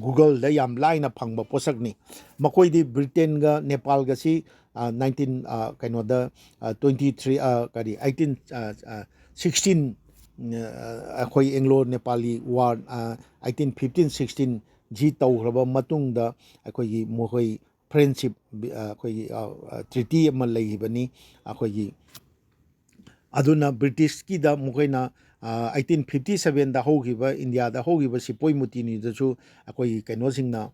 Speaker 1: Google da yam laina phangba posakni makoi di Britain ga Nepal ga si 19 kainoda 23 kari 18 16 ꯑꯩꯈꯣꯏ Anglo Nepali war 1815-16 G ꯇꯧꯈ꯭ꯔꯕ ꯃꯇꯨꯡꯗ ꯑꯩꯈꯣꯏꯒꯤ ꯃꯈꯣꯏ friendship ꯑꯩꯈꯣꯏꯒꯤ treaty ꯑꯃ ꯂꯩꯈꯤꯕꯅꯤ ꯑꯩꯈꯣꯏꯒꯤ ꯑꯗꯨꯅ ꯕ꯭ꯔꯤꯇꯤꯁꯀꯤꯗ ꯃꯈꯣꯏꯅ 1857ꯗ ꯍꯧꯈꯤꯕ ꯏꯟꯗꯤꯌꯥꯗ ꯍꯧꯈꯤꯕ ꯁꯤꯄꯣꯏ ꯃꯨꯇꯤꯅꯤꯗꯁꯨ ꯑꯩꯈꯣꯏꯒꯤ ꯀꯩꯅꯣꯁꯤꯡꯅ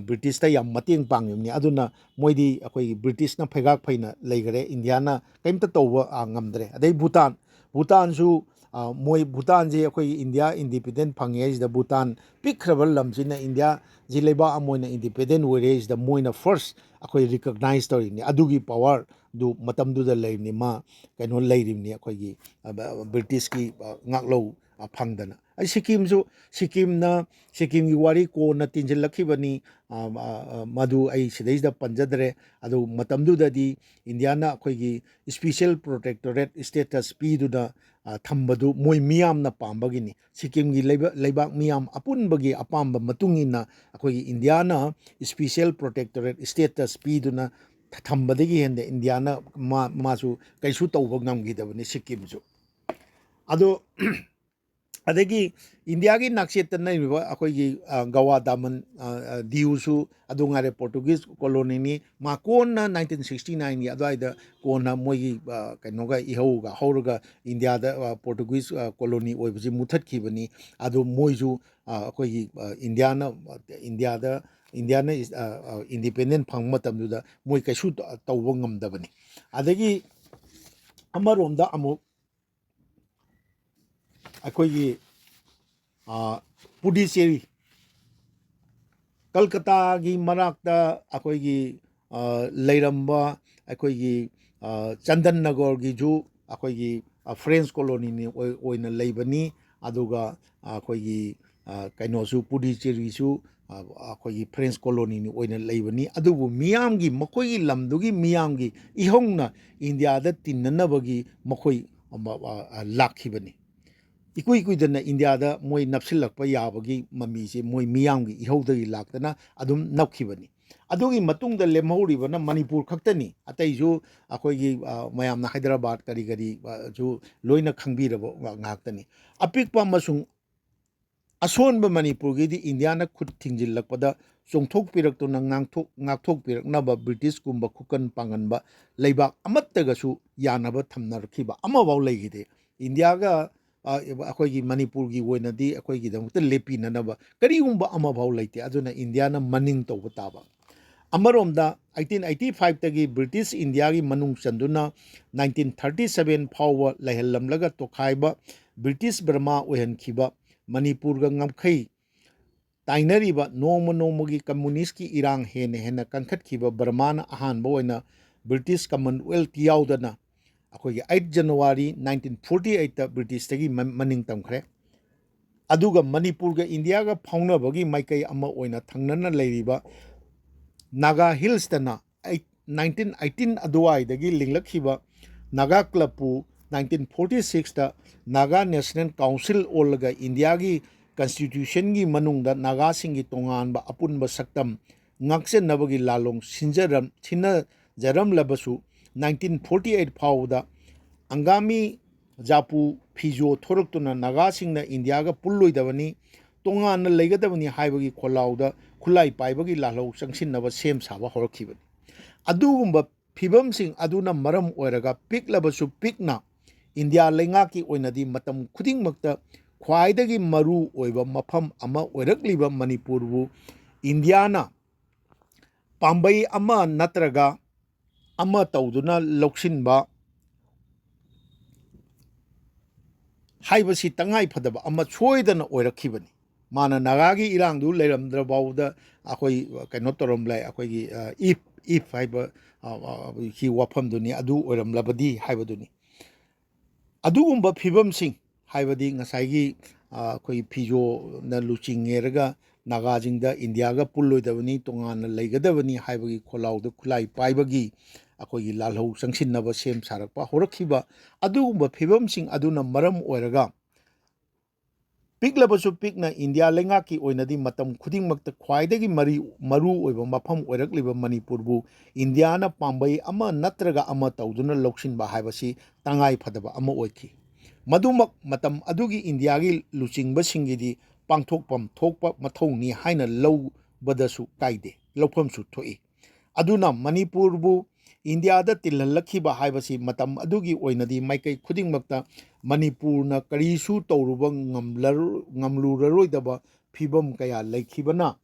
Speaker 1: ꯕ꯭ꯔꯤꯇꯤꯁꯇ ꯌꯥꯝ ꯃꯇꯦꯡ ꯄꯥꯡꯉꯤꯕꯅꯤ ꯑꯗꯨꯅ ꯃꯣꯏꯗꯤ ꯑꯩꯈꯣꯏꯒꯤ ꯕ꯭ꯔꯤꯇꯤꯁꯅ ꯐꯩꯒꯥꯛ ꯐꯩꯅ ꯂꯩꯈꯔꯦ ꯏꯟꯗꯤꯌꯥꯅ ꯀꯩꯝꯇ ꯇꯧꯕ ꯉꯝꯗ꯭ꯔꯦ ꯑꯗꯩ ꯚꯨꯇꯥꯟꯁꯨ ꯃꯣꯏ ꯚꯨꯇꯥꯟꯁꯦ ꯑꯩꯈꯣꯏꯒꯤ ꯏꯟꯗꯤꯌꯥ ꯏꯟꯗꯤꯄꯦꯟꯗꯦꯟ ꯐꯪꯉꯤꯉꯩꯁꯤꯗ ꯚꯨꯇꯥꯟ ꯄꯤꯛꯈ꯭ꯔꯕ ꯂꯝꯁꯤꯅ ꯏꯟꯗꯤꯌꯥꯁꯤ ꯂꯩꯕꯥꯛ ꯑꯃ ꯑꯣꯏꯅ ꯏꯟꯗꯤꯄꯦꯟꯗꯦꯟ ꯑꯣꯏꯔꯦꯁꯤꯗ ꯃꯣꯏꯅ ꯐꯥꯔꯁ ꯑꯩꯈꯣꯏ ꯔꯤꯀꯛꯅꯥꯏꯖ ꯇꯧꯔꯤꯅꯤ ꯑꯗꯨꯒꯤ ꯄꯋꯥꯔꯗꯨ ꯃꯇꯝꯗꯨꯗ ꯂꯩꯔꯤꯕꯅꯤ ꯃꯥ ꯀꯩꯅꯣ ꯂꯩꯔꯤꯕꯅꯤ ꯑꯩꯈꯣꯏꯒꯤ ꯕ꯭ꯔꯤꯇꯤꯁꯀꯤ ꯉꯥꯛꯂꯧ ꯐꯪꯗꯅ ꯑꯩ ꯁꯤꯛꯀꯤꯝꯒꯤ ꯋꯥꯔꯤ ꯀꯣꯟꯅ ꯇꯤꯟꯁꯤꯜꯂꯛꯈꯤꯕꯅꯤ ꯃꯗꯨ ꯑꯩ ꯁꯤꯗꯩꯁꯤꯗ ꯄꯟꯖꯗ꯭ꯔꯦ ꯑꯗꯨ ꯃꯇꯝꯗꯨꯗꯗꯤ ꯏꯟꯗꯤꯌꯥꯅ ꯑꯩꯈꯣꯏꯒꯤ ꯏꯁꯄꯤꯁꯦꯜ ꯄ꯭ꯔꯣꯇꯦꯛꯇꯣꯔꯦꯠ ꯏꯁꯇꯦꯇꯁ ꯄꯤꯗꯨꯅ ꯊꯝꯕꯗꯨ ꯃꯣꯏ ꯃꯤꯌꯥꯝꯅ ꯄꯥꯝꯕꯒꯤꯅꯤ ꯁꯤꯛꯀꯤꯝꯒꯤ ꯂꯩꯕꯥꯛ ꯃꯤꯌꯥꯝ ꯑꯄꯨꯟꯕꯒꯤ ꯑꯄꯥꯝꯕ ꯃꯇꯨꯡ ꯏꯟꯅ ꯑꯩꯈꯣꯏꯒꯤ ꯏꯟꯗꯤꯌꯥꯅ ꯏꯁꯄꯤꯁꯦꯜ ꯄ꯭ꯔꯣꯇꯦꯛꯇꯣꯔꯦꯠ ꯏꯁꯇꯦꯇꯁ ꯄꯤꯗꯨꯅ ꯊꯝꯕꯗꯒꯤ ꯍꯦꯟꯅ ꯏꯟꯗꯤꯌꯥꯅ ꯃꯥꯁꯨ ꯀꯩꯁꯨ ꯇꯧꯕ ꯉꯝꯈꯤꯗꯕꯅꯤ ꯁꯤꯛꯀꯤꯝꯁꯨ ꯑꯗꯣ ꯑꯗꯒꯤ ꯏꯟꯗꯤꯌꯥꯒꯤ ꯅꯥꯛꯆꯦꯠꯇ ꯂꯩꯔꯤꯕ ꯑꯩꯈꯣꯏꯒꯤ ꯒꯋꯥ ꯗꯥꯃꯟ ꯗꯤꯌꯨꯁꯨ ꯑꯗꯨ ꯉꯥꯏꯔꯦ ꯄꯣꯔꯇꯨꯒꯤꯁ ꯀꯣꯂꯣꯅꯤꯅꯤ ꯃꯥ ꯀꯣꯟꯅ 1969ꯒꯤ ꯑꯗꯨꯋꯥꯏꯗ ꯀꯣꯟꯅ ꯃꯣꯏꯒꯤ ꯀꯩꯅꯣꯒ ꯏꯍꯧꯒ ꯍꯧꯔꯒ ꯏꯟꯗꯤꯌꯥꯗ ꯄꯣꯔꯇꯨꯒꯤꯁ ꯀꯣꯂꯣꯅꯤ ꯑꯣꯏꯕꯁꯤ ꯃꯨꯊꯠꯈꯤꯕꯅꯤ ꯑꯗꯨ ꯃꯣꯏꯁꯨ ꯑꯩꯈꯣꯏꯒꯤ ꯏꯟꯗꯤꯌꯥꯅ ꯏꯟꯗꯤꯄꯦꯟꯗꯦꯟ ꯐꯪꯕ ꯃꯇꯝꯗꯨꯗ ꯃꯣꯏ ꯀꯩꯁꯨ ꯇꯧꯕ ꯉꯝꯗꯕꯅꯤ ꯑꯗꯒꯤ ꯑꯃꯔꯣꯝꯗ ꯑꯃꯨꯛ ꯑꯩꯈꯣꯏꯒꯤ ꯄꯨꯗꯤꯆꯦꯔꯤ ꯀꯜꯀꯇꯥꯒꯤ ꯃꯅꯥꯛꯇ ꯑꯩꯈꯣꯏꯒꯤ ꯂꯩꯔꯝꯕ ꯑꯩꯈꯣꯏꯒꯤ ꯆꯟꯗꯟ ꯅꯒꯔꯒꯤꯁꯨ ꯑꯩꯈꯣꯏꯒꯤ ꯐ꯭ꯔꯦꯟꯁ ꯀꯣꯂꯣꯅꯤꯅꯤ ꯑꯣꯏꯅ ꯂꯩꯕꯅꯤ ꯑꯗꯨꯒ ꯑꯩꯈꯣꯏꯒꯤ ꯀꯩꯅꯣꯁꯨ ꯄꯨꯗꯤꯆꯦꯔꯤꯁꯨ ꯑꯩꯈꯣꯏꯒꯤ ꯐ꯭ꯔꯦꯟꯁ ꯀꯣꯂꯣꯅꯤꯅꯤ ꯑꯣꯏꯅ ꯂꯩꯕꯅꯤ ꯑꯗꯨꯕꯨ ꯃꯤꯌꯥꯝꯒꯤ ꯃꯈꯣꯏꯒꯤ ꯂꯝꯗꯨꯒꯤ ꯃꯤꯌꯥꯝꯒꯤ ꯏꯍꯧꯅ ꯏꯟꯗꯤꯌꯥꯗ ꯇꯤꯟꯅꯅꯕꯒꯤ ꯃꯈꯣꯏ ꯂꯥꯛꯈꯤꯕꯅꯤ ꯏꯀꯨꯏ ꯀꯨꯏꯗꯅ ꯏꯟꯗꯤꯌꯥꯗ ꯃꯣꯏ ꯅꯞꯁꯤꯜꯂꯛꯄ ꯌꯥꯕꯒꯤ ꯃꯃꯤꯁꯦ ꯃꯣꯏ ꯃꯤꯌꯥꯝꯒꯤ ꯏꯍꯧꯗꯒꯤ ꯂꯥꯛꯇꯅ ꯑꯗꯨꯝ ꯅꯞꯈꯤꯕꯅꯤ ꯑꯗꯨꯒꯤ ꯃꯇꯨꯡꯗ ꯂꯦꯝꯍꯧꯔꯤꯕꯅ ꯃꯅꯤꯄꯨꯔ ꯈꯛꯇꯅꯤ ꯑꯇꯩꯁꯨ ꯑꯩꯈꯣꯏꯒꯤ ꯃꯌꯥꯝꯅ ꯍꯥꯏꯗ꯭ꯔꯕꯥꯗ ꯀꯔꯤꯁꯨ ꯂꯣꯏꯅ ꯈꯪꯕꯤꯔꯕ ꯉꯥꯛꯇꯅꯤ ꯑꯄꯤꯛꯄ ꯑꯃꯁꯨꯡ ꯑꯁꯣꯟꯕ ꯃꯅꯤꯄꯨꯔꯒꯤꯗꯤ ꯏꯟꯗꯤꯌꯥꯅ ꯈꯨꯠ ꯊꯤꯡꯖꯤꯜꯂꯛꯄꯗ ꯆꯣꯡꯊꯣꯛꯄꯤꯔꯛꯇꯨꯅ ꯉꯥꯛꯊꯣꯛꯄꯤꯔꯛꯅꯕ ꯕ꯭ꯔꯤꯇꯤꯁꯀꯨꯝꯕ ꯈꯨꯀꯟ ꯄꯥꯡꯒꯟꯕ ꯂꯩꯕꯥꯛ ꯑꯃꯠꯇꯒꯁꯨ ꯌꯥꯅꯕ ꯊꯝꯅꯔꯛꯈꯤꯕ ꯑꯃꯐꯥꯎ ꯂꯩꯈꯤꯗꯦ ꯏꯟꯗꯤꯌꯥꯒ ꯑꯩꯈꯣꯏꯒꯤ ꯃꯅꯤꯄꯨꯔꯒꯤ ꯑꯣꯏꯅꯗꯤ ꯑꯩꯈꯣꯏꯒꯤꯗꯃꯛꯇ ꯂꯦꯞꯄꯤꯅꯅꯕ ꯀꯔꯤꯒꯨꯝꯕ ꯑꯃꯐꯥꯎ ꯂꯩꯇꯦ ꯑꯗꯨꯅ ꯏꯟꯗꯤꯌꯥꯅ ꯃꯅꯤꯡ ꯇꯧꯕ ꯇꯥꯕ ꯑꯃꯔꯣꯝꯗ 1885ꯇꯒꯤ ꯕ꯭ꯔꯤꯇꯤꯁ ꯏꯟꯗꯤꯌꯥꯒꯤ ꯃꯅꯨꯡ ꯆꯟꯗꯨꯅ 1937 ꯐꯥꯎꯕ ꯂꯩꯍꯜꯂꯝꯂꯒ ꯇꯣꯈꯥꯏꯕ ꯕ꯭ꯔꯤꯇꯤꯁ ꯕꯔꯃꯥ ꯑꯣꯏꯍꯟꯈꯤꯕ ꯃꯅꯤꯄꯨꯔꯒ ꯉꯝꯈꯩ ꯇꯥꯏꯅꯔꯤꯕ ꯅꯣꯡꯃ ꯅꯣꯡꯃꯒꯤ ꯀꯝꯃꯨꯅꯤꯁꯀꯤ ꯏꯔꯥꯡ ꯍꯦꯟꯅ ꯍꯦꯟꯅ ꯀꯟꯈꯠꯈꯤꯕ ꯕꯔꯃꯥꯅ ꯑꯍꯥꯟꯕ ꯑꯣꯏꯅ ꯕ꯭ꯔꯤꯇꯤꯁ ꯀꯃꯟꯋꯦꯜꯊ ꯌꯥꯎꯗꯅ ꯑꯩꯈꯣꯏꯒꯤ 8 ꯖꯅꯋꯥꯔꯤ 1948ꯇ ꯕ꯭ꯔꯤꯇꯤꯁꯇꯒꯤ ꯃꯅꯤꯡ ꯇꯝꯈ꯭ꯔꯦ ꯑꯗꯨꯒ ꯃꯅꯤꯄꯨꯔꯒ ꯏꯟꯗꯤꯌꯥꯒ ꯐꯥꯎꯅꯕꯒꯤ ꯃꯥꯏꯀꯩ ꯑꯃ ꯑꯣꯏꯅ ꯊꯪꯅꯅ ꯂꯩꯔꯤꯕ ꯅꯥꯒꯥ ꯍꯤꯜꯁꯇꯅ 1918 ꯑꯗꯨꯋꯥꯏꯗꯒꯤ ꯂꯤꯡꯂꯛꯈꯤꯕ ꯅꯥꯒꯥ ꯀ꯭ꯂꯕꯄꯨ 1946ꯇ ꯅꯥꯒꯥ ꯅꯦꯁꯅꯦꯜ ꯀꯥꯎꯟꯁꯤꯜ ꯑꯣꯜꯂꯒ ꯏꯟꯗꯤꯌꯥꯒꯤ ꯀꯟꯁꯇꯤꯇ꯭ꯌꯨꯁꯟꯒꯤ ꯃꯅꯨꯡꯗ ꯅꯥꯒꯥꯁꯤꯡꯒꯤ ꯇꯣꯉꯥꯟꯕ ꯑꯄꯨꯟꯕ ꯁꯛꯇꯝ ꯉꯥꯛꯆꯅꯕꯒꯤ ꯂꯥꯂꯣꯡ ꯁꯤꯟꯅꯖꯔꯝꯂꯕꯁꯨ 1948 ꯐꯥꯎꯕꯗ ꯑꯪꯒꯥꯃꯤ ꯖꯥꯄꯨ ꯐꯤꯖꯣ ꯊꯣꯔꯛꯇꯨꯅ ꯅꯥꯒꯥꯁꯤꯡꯅ ꯏꯟꯗꯤꯌꯥꯒ ꯄꯨꯜꯂꯣꯏꯗꯕꯅꯤ ꯇꯣꯉꯥꯟꯅ ꯂꯩꯒꯗꯕꯅꯤ ꯍꯥꯏꯕꯒꯤ ꯈꯣꯜꯂꯥꯎꯗ ꯈꯨꯠꯂꯥꯏ ꯄꯥꯏꯕꯒꯤ ꯂꯥꯜꯍꯧ ꯆꯪꯁꯤꯟꯅꯕ ꯁꯦꯝ ꯁꯥꯕ ꯍꯧꯔꯛꯈꯤꯕꯅꯤ ꯑꯗꯨꯒꯨꯝꯕ ꯐꯤꯕꯝꯁꯤꯡ ꯑꯗꯨꯅ ꯃꯔꯝ ꯑꯣꯏꯔꯒ ꯄꯤꯛꯂꯕꯁꯨ ꯄꯤꯛꯅ ꯏꯟꯗꯤꯌꯥ ꯂꯩꯉꯥꯛꯀꯤ ꯑꯣꯏꯅꯗꯤ ꯃꯇꯝ ꯈꯨꯗꯤꯡꯃꯛꯇ ꯈ꯭ꯋꯥꯏꯗꯒꯤ ꯃꯔꯨ ꯑꯣꯏꯕ ꯃꯐꯝ ꯑꯃ ꯑꯣꯏꯔꯛꯂꯤꯕ ꯃꯅꯤꯄꯨꯔꯕꯨ ꯏꯟꯗꯤꯌꯥꯅ ꯄꯥꯝꯕꯩ ꯑꯃ ꯅꯠꯇ꯭ꯔꯒ ꯑꯃ ꯇꯧꯗꯨꯅ ꯂꯧꯁꯤꯟꯕ ꯍꯥꯏꯕꯁꯤ ꯇꯉꯥꯏꯐꯗꯕ ꯑꯃ ꯁꯣꯏꯗꯅ ꯑꯣꯏꯔꯛꯈꯤꯕꯅꯤ ꯃꯥꯅ ꯅꯥꯒꯥꯒꯤ ꯏꯔꯥꯡꯗꯨ ꯂꯩꯔꯝꯗ꯭ꯔꯐꯥꯎꯗ ꯑꯩꯈꯣꯏ ꯀꯩꯅꯣ ꯇꯧꯔꯝꯂꯦ ꯑꯩꯈꯣꯏꯒꯤ ꯏꯐ ꯍꯥꯏꯕ ꯒꯤ ꯋꯥꯐꯝꯗꯨꯅꯤ ꯑꯗꯨ ꯑꯣꯏꯔꯝꯂꯕꯗꯤ ꯍꯥꯏꯕꯗꯨꯅꯤ ꯑꯗꯨꯒꯨꯝꯕ ꯐꯤꯕꯝꯁꯤꯡ ꯍꯥꯏꯕꯗꯤ ꯉꯁꯥꯏꯒꯤ ꯑꯩꯈꯣꯏ ꯐꯤꯖꯣꯅ ꯂꯨꯆꯤꯡꯉꯦꯔꯒ ꯅꯥꯒꯥꯁꯤꯡꯗ ꯏꯟꯗꯤꯌꯥꯒ ꯄꯨꯜꯂꯣꯏꯗꯕꯅꯤ ꯇꯣꯉꯥꯟꯅ ꯂꯩꯒꯗꯕꯅꯤ ꯍꯥꯏꯕꯒꯤ ꯈꯣꯜꯂꯥꯎꯗ ꯈꯨꯠꯂꯥꯏ ꯄꯥꯏꯕꯒꯤ ꯑꯩꯈꯣꯏꯒꯤ ꯂꯥꯜꯍꯧ ꯆꯪꯁꯤꯟꯅꯕ ꯁꯦꯝ ꯁꯥꯔꯛꯄ ꯍꯧꯔꯛꯈꯤꯕ ꯑꯗꯨꯒꯨꯝꯕ ꯐꯤꯕꯝꯁꯤꯡ ꯑꯗꯨꯅ ꯃꯔꯝ ꯑꯣꯏꯔꯒ ꯄꯤꯛꯂꯕꯁꯨ ꯄꯤꯛꯅ ꯏꯟꯗꯤꯌꯥ ꯂꯩꯉꯥꯛꯀꯤ ꯑꯣꯏꯅꯗꯤ ꯃꯇꯝ ꯈꯨꯗꯤꯡꯃꯛꯇ ꯈ꯭ꯋꯥꯏꯗꯒꯤ ꯃꯔꯨ ꯑꯣꯏꯕ ꯃꯐꯝ ꯑꯣꯏꯔꯛꯂꯤꯕ ꯃꯅꯤꯄꯨꯔꯕꯨ ꯏꯟꯗꯤꯌꯥꯅ ꯄꯥꯝꯕꯩ ꯑꯃ ꯅꯠꯇ꯭ꯔꯒ ꯑꯃ ꯇꯧꯗꯨꯅ ꯂꯧꯁꯤꯟꯕ ꯍꯥꯏꯕꯁꯤ ꯇꯉꯥꯏꯐꯗꯕ ꯑꯃ ꯑꯣꯏꯈꯤ ꯃꯗꯨꯃꯛ ꯃꯇꯝ ꯑꯗꯨꯒꯤ ꯏꯟꯗꯤꯌꯥꯒꯤ ꯂꯨꯆꯤꯡꯕꯁꯤꯡꯒꯤꯗꯤ ꯄꯥꯡꯊꯣꯛꯐꯝ ꯊꯣꯛꯄ ꯃꯊꯧꯅꯤ ꯍꯥꯏꯅ ꯂꯧꯕꯗꯁꯨ ꯀꯥꯏꯗꯦ, ꯂꯧꯐꯝꯁꯨ ꯊꯣꯛꯏ꯫ ꯑꯗꯨꯅ ꯃꯅꯤꯄꯨꯔꯕꯨ ꯏꯟꯗꯤꯌꯥꯗ ꯇꯤꯜꯍꯜꯂꯛꯈꯤꯕ ꯍꯥꯏꯕꯁꯤ ꯃꯇꯝ ꯑꯗꯨꯒꯤ ꯑꯣꯏꯅꯗꯤ ꯃꯥꯏꯀꯩ ꯈꯨꯗꯤꯡꯃꯛꯇ ꯃꯅꯤꯄꯨꯔꯅ ꯀꯔꯤꯁꯨ ꯇꯧꯔꯨꯕ ꯉꯝꯂꯨꯔꯔꯣꯏꯗꯕ ꯐꯤꯕꯝ ꯀꯌꯥ ꯂꯩꯈꯤꯕꯅ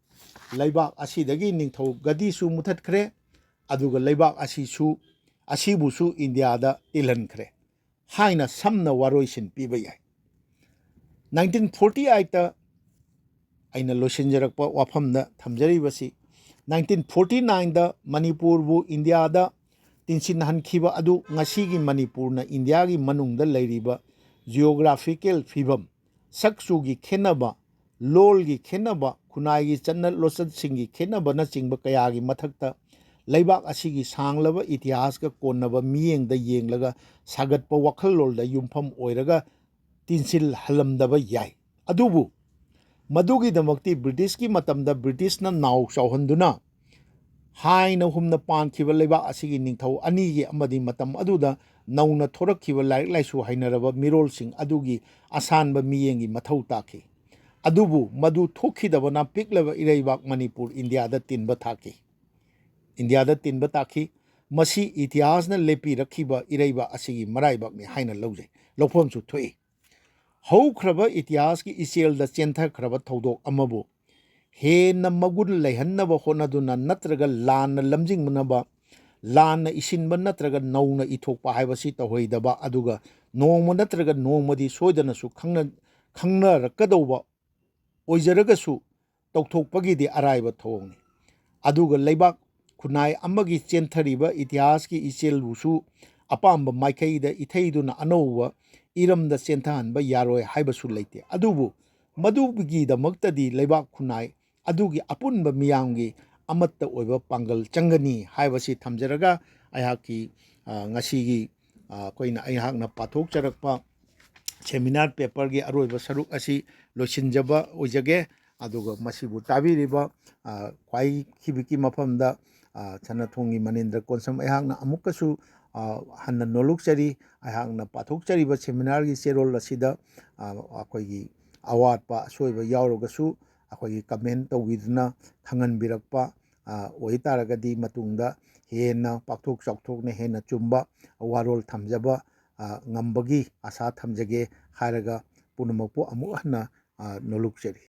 Speaker 1: ꯂꯩꯕꯥꯛ ꯑꯁꯤꯗꯒꯤ ꯅꯤꯡꯊꯧ ꯒꯗꯤꯁꯨ ꯃꯨꯊꯠꯈ꯭ꯔꯦ, ꯑꯗꯨꯒ ꯂꯩꯕꯥꯛ ꯑꯁꯤꯕꯨꯁꯨ ꯏꯟꯗꯤꯌꯥꯗ ꯇꯤꯜꯍꯟꯈ꯭ꯔꯦ ꯍꯥꯏꯅ ꯁꯝꯅ ꯋꯥꯔꯣꯏꯁꯤꯟ ꯄꯤꯕ ꯌꯥꯏ꯫ 1948ꯇ ꯑꯩꯅ ꯂꯣꯏꯁꯤꯟꯖꯔꯛꯄ ꯋꯥꯐꯝꯗ ꯊꯝꯖꯔꯤꯕꯁꯤ 1949ꯗ ꯃꯅꯤꯄꯨꯔꯕꯨ ꯏꯟꯗꯤꯌꯥꯗ ꯇꯤꯟꯁꯤꯟꯍꯟꯈꯤꯕ ꯑꯗꯨ ꯉꯁꯤꯒꯤ ꯃꯅꯤꯄꯨꯔꯅ ꯏꯟꯗꯤꯌꯥꯒꯤ ꯃꯅꯨꯡꯗ ꯂꯩꯔꯤꯕ ꯖꯤꯑꯣꯒ꯭ꯔꯥꯐꯤꯀꯦꯜ ꯐꯤꯕꯝ, ꯁꯛ ꯆꯨꯒꯤ ꯈꯦꯟꯅꯕ, ꯂꯣꯜꯒꯤ ꯈꯦꯟꯅꯕ, ꯈꯨꯟꯅꯥꯏꯒꯤ ꯆꯠꯅ ꯂꯣꯟꯆꯠꯁꯤꯡꯒꯤ ꯈꯦꯟꯅꯕꯅꯆꯤꯡꯕ ꯀꯌꯥꯒꯤ ꯃꯊꯛꯇ ꯂꯩꯕꯥꯛ ꯑꯁꯤꯒꯤ ꯁꯥꯡꯂꯕ ꯏꯇꯤꯍꯥꯁꯀ ꯀꯣꯟꯅꯕ ꯃꯤꯠꯌꯦꯡꯗ ꯌꯦꯡꯂꯒ ꯁꯥꯒꯠꯄ ꯋꯥꯈꯜꯂꯣꯟꯗ ꯌꯨꯝꯐꯝ ꯑꯣꯏꯔꯒ ꯇꯤꯟꯁꯤꯜꯍꯜꯂꯝꯗꯕ ꯌꯥꯏ꯫ ꯑꯗꯨꯕꯨ ꯃꯗꯨꯒꯤꯗꯃꯛꯇꯤ ꯕ꯭ꯔꯤꯇꯤꯁꯀꯤ ꯃꯇꯝꯗ ꯕ꯭ꯔꯤꯇꯤꯁꯅ ꯅꯥꯎ ꯆꯥꯎꯍꯟꯗꯨꯅ ꯍꯥꯏꯅ ꯍꯨꯝꯅ ꯄꯥꯟꯈꯤꯕ ꯂꯩꯕꯥꯛ ꯑꯁꯤꯒꯤ ꯅꯤꯡꯊꯧ ꯑꯅꯤꯒꯤ ꯑꯃꯗꯤ ꯃꯇꯝ ꯑꯗꯨꯗ ꯅꯧꯅ ꯊꯣꯔꯛꯈꯤꯕ ꯂꯥꯏꯔꯤꯛ ꯂꯥꯏꯁꯨ ꯍꯩꯅꯔꯕ ꯃꯤꯔꯣꯜꯁꯤꯡ ꯑꯗꯨꯒꯤ ꯑꯁꯥꯟꯕ ꯃꯤꯠꯌꯦꯡꯒꯤ ꯃꯊꯧ ꯇꯥꯈꯤ꯫ ꯑꯗꯨꯕꯨ ꯃꯗꯨ ꯊꯣꯛꯈꯤꯗꯕꯅ ꯄꯤꯛꯂꯕ ꯏꯔꯩꯕꯥꯛ ꯃꯅꯤꯄꯨꯔ ꯏꯟꯗꯤꯌꯥꯗ ꯇꯤꯟꯕ ꯇꯥꯈꯤ꯫ ꯃꯁꯤ ꯏꯇꯤꯍꯥꯁꯅ ꯂꯦꯞꯄꯤꯔꯛꯈꯤꯕ ꯏꯔꯩꯕꯥꯛ ꯑꯁꯤꯒꯤ ꯃꯔꯥꯏꯕꯛꯅꯤ ꯍꯥꯏꯅ ꯂꯧꯖꯩ, ꯂꯧꯐꯝꯁꯨ ꯊꯣꯛꯏ꯫ ꯍꯧꯈ꯭ꯔꯕ ꯏꯇꯤꯍꯥꯁꯀꯤ ꯏꯆꯦꯜꯗ ꯆꯦꯟꯊꯈ꯭ꯔꯕ ꯊꯧꯗꯣꯛ ꯑꯃꯕꯨ ꯍꯦꯟꯅ ꯃꯒꯨꯟ ꯂꯩꯍꯟꯅꯕ ꯍꯣꯠꯅꯗꯨꯅ ꯅꯠꯇ꯭ꯔꯒ ꯂꯥꯟꯅ ꯂꯝꯖꯤꯡꯅꯕ, ꯂꯥꯟꯅ ꯏꯁꯤꯟꯕ ꯅꯠꯇ꯭ꯔꯒ ꯅꯧꯅ ꯏꯊꯣꯛꯄ ꯍꯥꯏꯕꯁꯤ ꯇꯧꯍꯩꯗꯕ, ꯑꯗꯨꯒ ꯅꯣꯡꯃ ꯅꯠꯇ꯭ꯔꯒ ꯅꯣꯡꯃꯗꯤ ꯁꯣꯏꯗꯅꯁꯨ ꯈꯪꯅꯔꯛꯀꯗꯧꯕ ꯑꯣꯏꯖꯔꯒꯁꯨ ꯇꯧꯊꯣꯛꯄꯒꯤꯗꯤ ꯑꯔꯥꯏꯕ ꯊꯧꯑꯣꯡꯅꯤ꯫ ꯑꯗꯨꯒ ꯂꯩꯕꯥꯛ ꯈꯨꯟꯅꯥꯏ ꯑꯃꯒꯤ ꯆꯦꯟꯊꯔꯤꯕ ꯏꯇꯤꯍꯥꯁꯀꯤ ꯏꯆꯦꯜꯕꯨꯁꯨ ꯑꯄꯥꯝꯕ ꯃꯥꯏꯀꯩꯗ ꯏꯊꯩꯗꯨꯅ ꯑꯅꯧꯕ ꯏꯔꯝꯗ ꯆꯦꯟꯊꯍꯟꯕ ꯌꯥꯔꯣꯏ ꯍꯥꯏꯕꯁꯨ ꯂꯩꯇꯦ꯫ ꯑꯗꯨꯕꯨ ꯃꯗꯨꯒꯤꯗꯃꯛꯇꯗꯤ ꯂꯩꯕꯥꯛ ꯈꯨꯟꯅꯥꯏ ꯑꯗꯨꯒꯤ ꯑꯄꯨꯟꯕ ꯃꯤꯌꯥꯝꯒꯤ ꯑꯃꯠꯇ ꯑꯣꯏꯕ ꯄꯥꯡꯒꯜ ꯆꯪꯒꯅꯤ ꯍꯥꯏꯕꯁꯤ ꯊꯝꯖꯔꯒ ꯑꯩꯍꯥꯛꯀꯤ ꯉꯁꯤꯒꯤ ꯑꯩꯍꯥꯛꯅ ꯄꯥꯊꯣꯛꯆꯔꯛꯄ ꯁꯦꯃꯤꯅꯥꯔ ꯄꯦꯄꯔꯒꯤ ꯑꯔꯣꯏꯕ ꯁꯔꯨꯛ ꯑꯁꯤ ꯂꯣꯏꯁꯤꯟꯖꯕ ꯑꯣꯏꯖꯒꯦ꯫ ꯑꯗꯨꯒ ꯃꯁꯤꯕꯨ ꯇꯥꯕꯤꯔꯤꯕ ꯈ꯭ꯋꯥꯏꯈꯤꯕꯤꯀꯤ ꯃꯐꯝꯗ ꯁꯅꯊꯣꯡꯒꯤ ꯃꯅꯤꯟꯗ꯭ꯔ ꯀꯣꯟꯁꯝ ꯑꯩꯍꯥꯛꯅ ꯑꯃꯨꯛꯀꯁꯨ ꯍꯟꯅ ꯅꯣꯜꯂꯨꯛꯆꯔꯤ꯫ ꯑꯩꯍꯥꯛꯅ ꯄꯥꯊꯣꯛꯆꯔꯤꯕ ꯁꯦꯃꯤꯅꯥꯔꯒꯤ ꯆꯦꯔꯣꯜ ꯑꯁꯤꯗ ꯑꯩꯈꯣꯏꯒꯤ ꯑꯋꯥꯠꯄ ꯑꯁꯣꯏꯕ ꯌꯥꯎꯔꯒꯁꯨ ꯑꯩꯈꯣꯏꯒꯤ ꯀꯃꯦꯟ ꯇꯧꯕꯤꯗꯨꯅ ꯈꯪꯍꯟꯕꯤꯔꯛꯄ ꯑꯣꯏꯇꯥꯔꯒꯗꯤ ꯃꯇꯨꯡꯗ ꯍꯦꯟꯅ ꯄꯥꯛꯊꯣꯛ ꯆꯥꯎꯊꯣꯛꯅ ꯍꯦꯟꯅ ꯆꯨꯝꯕ ꯋꯥꯔꯣꯜ ꯊꯝꯖꯕ ꯉꯝꯕꯒꯤ ꯑꯁꯥ ꯊꯝꯖꯒꯦ ꯍꯥꯏꯔꯒ ꯄꯨꯝꯅꯃꯛꯄꯨ ꯑꯃꯨꯛ ꯍꯟꯅ ꯅꯣꯜꯂꯨꯛꯆꯔꯤ꯫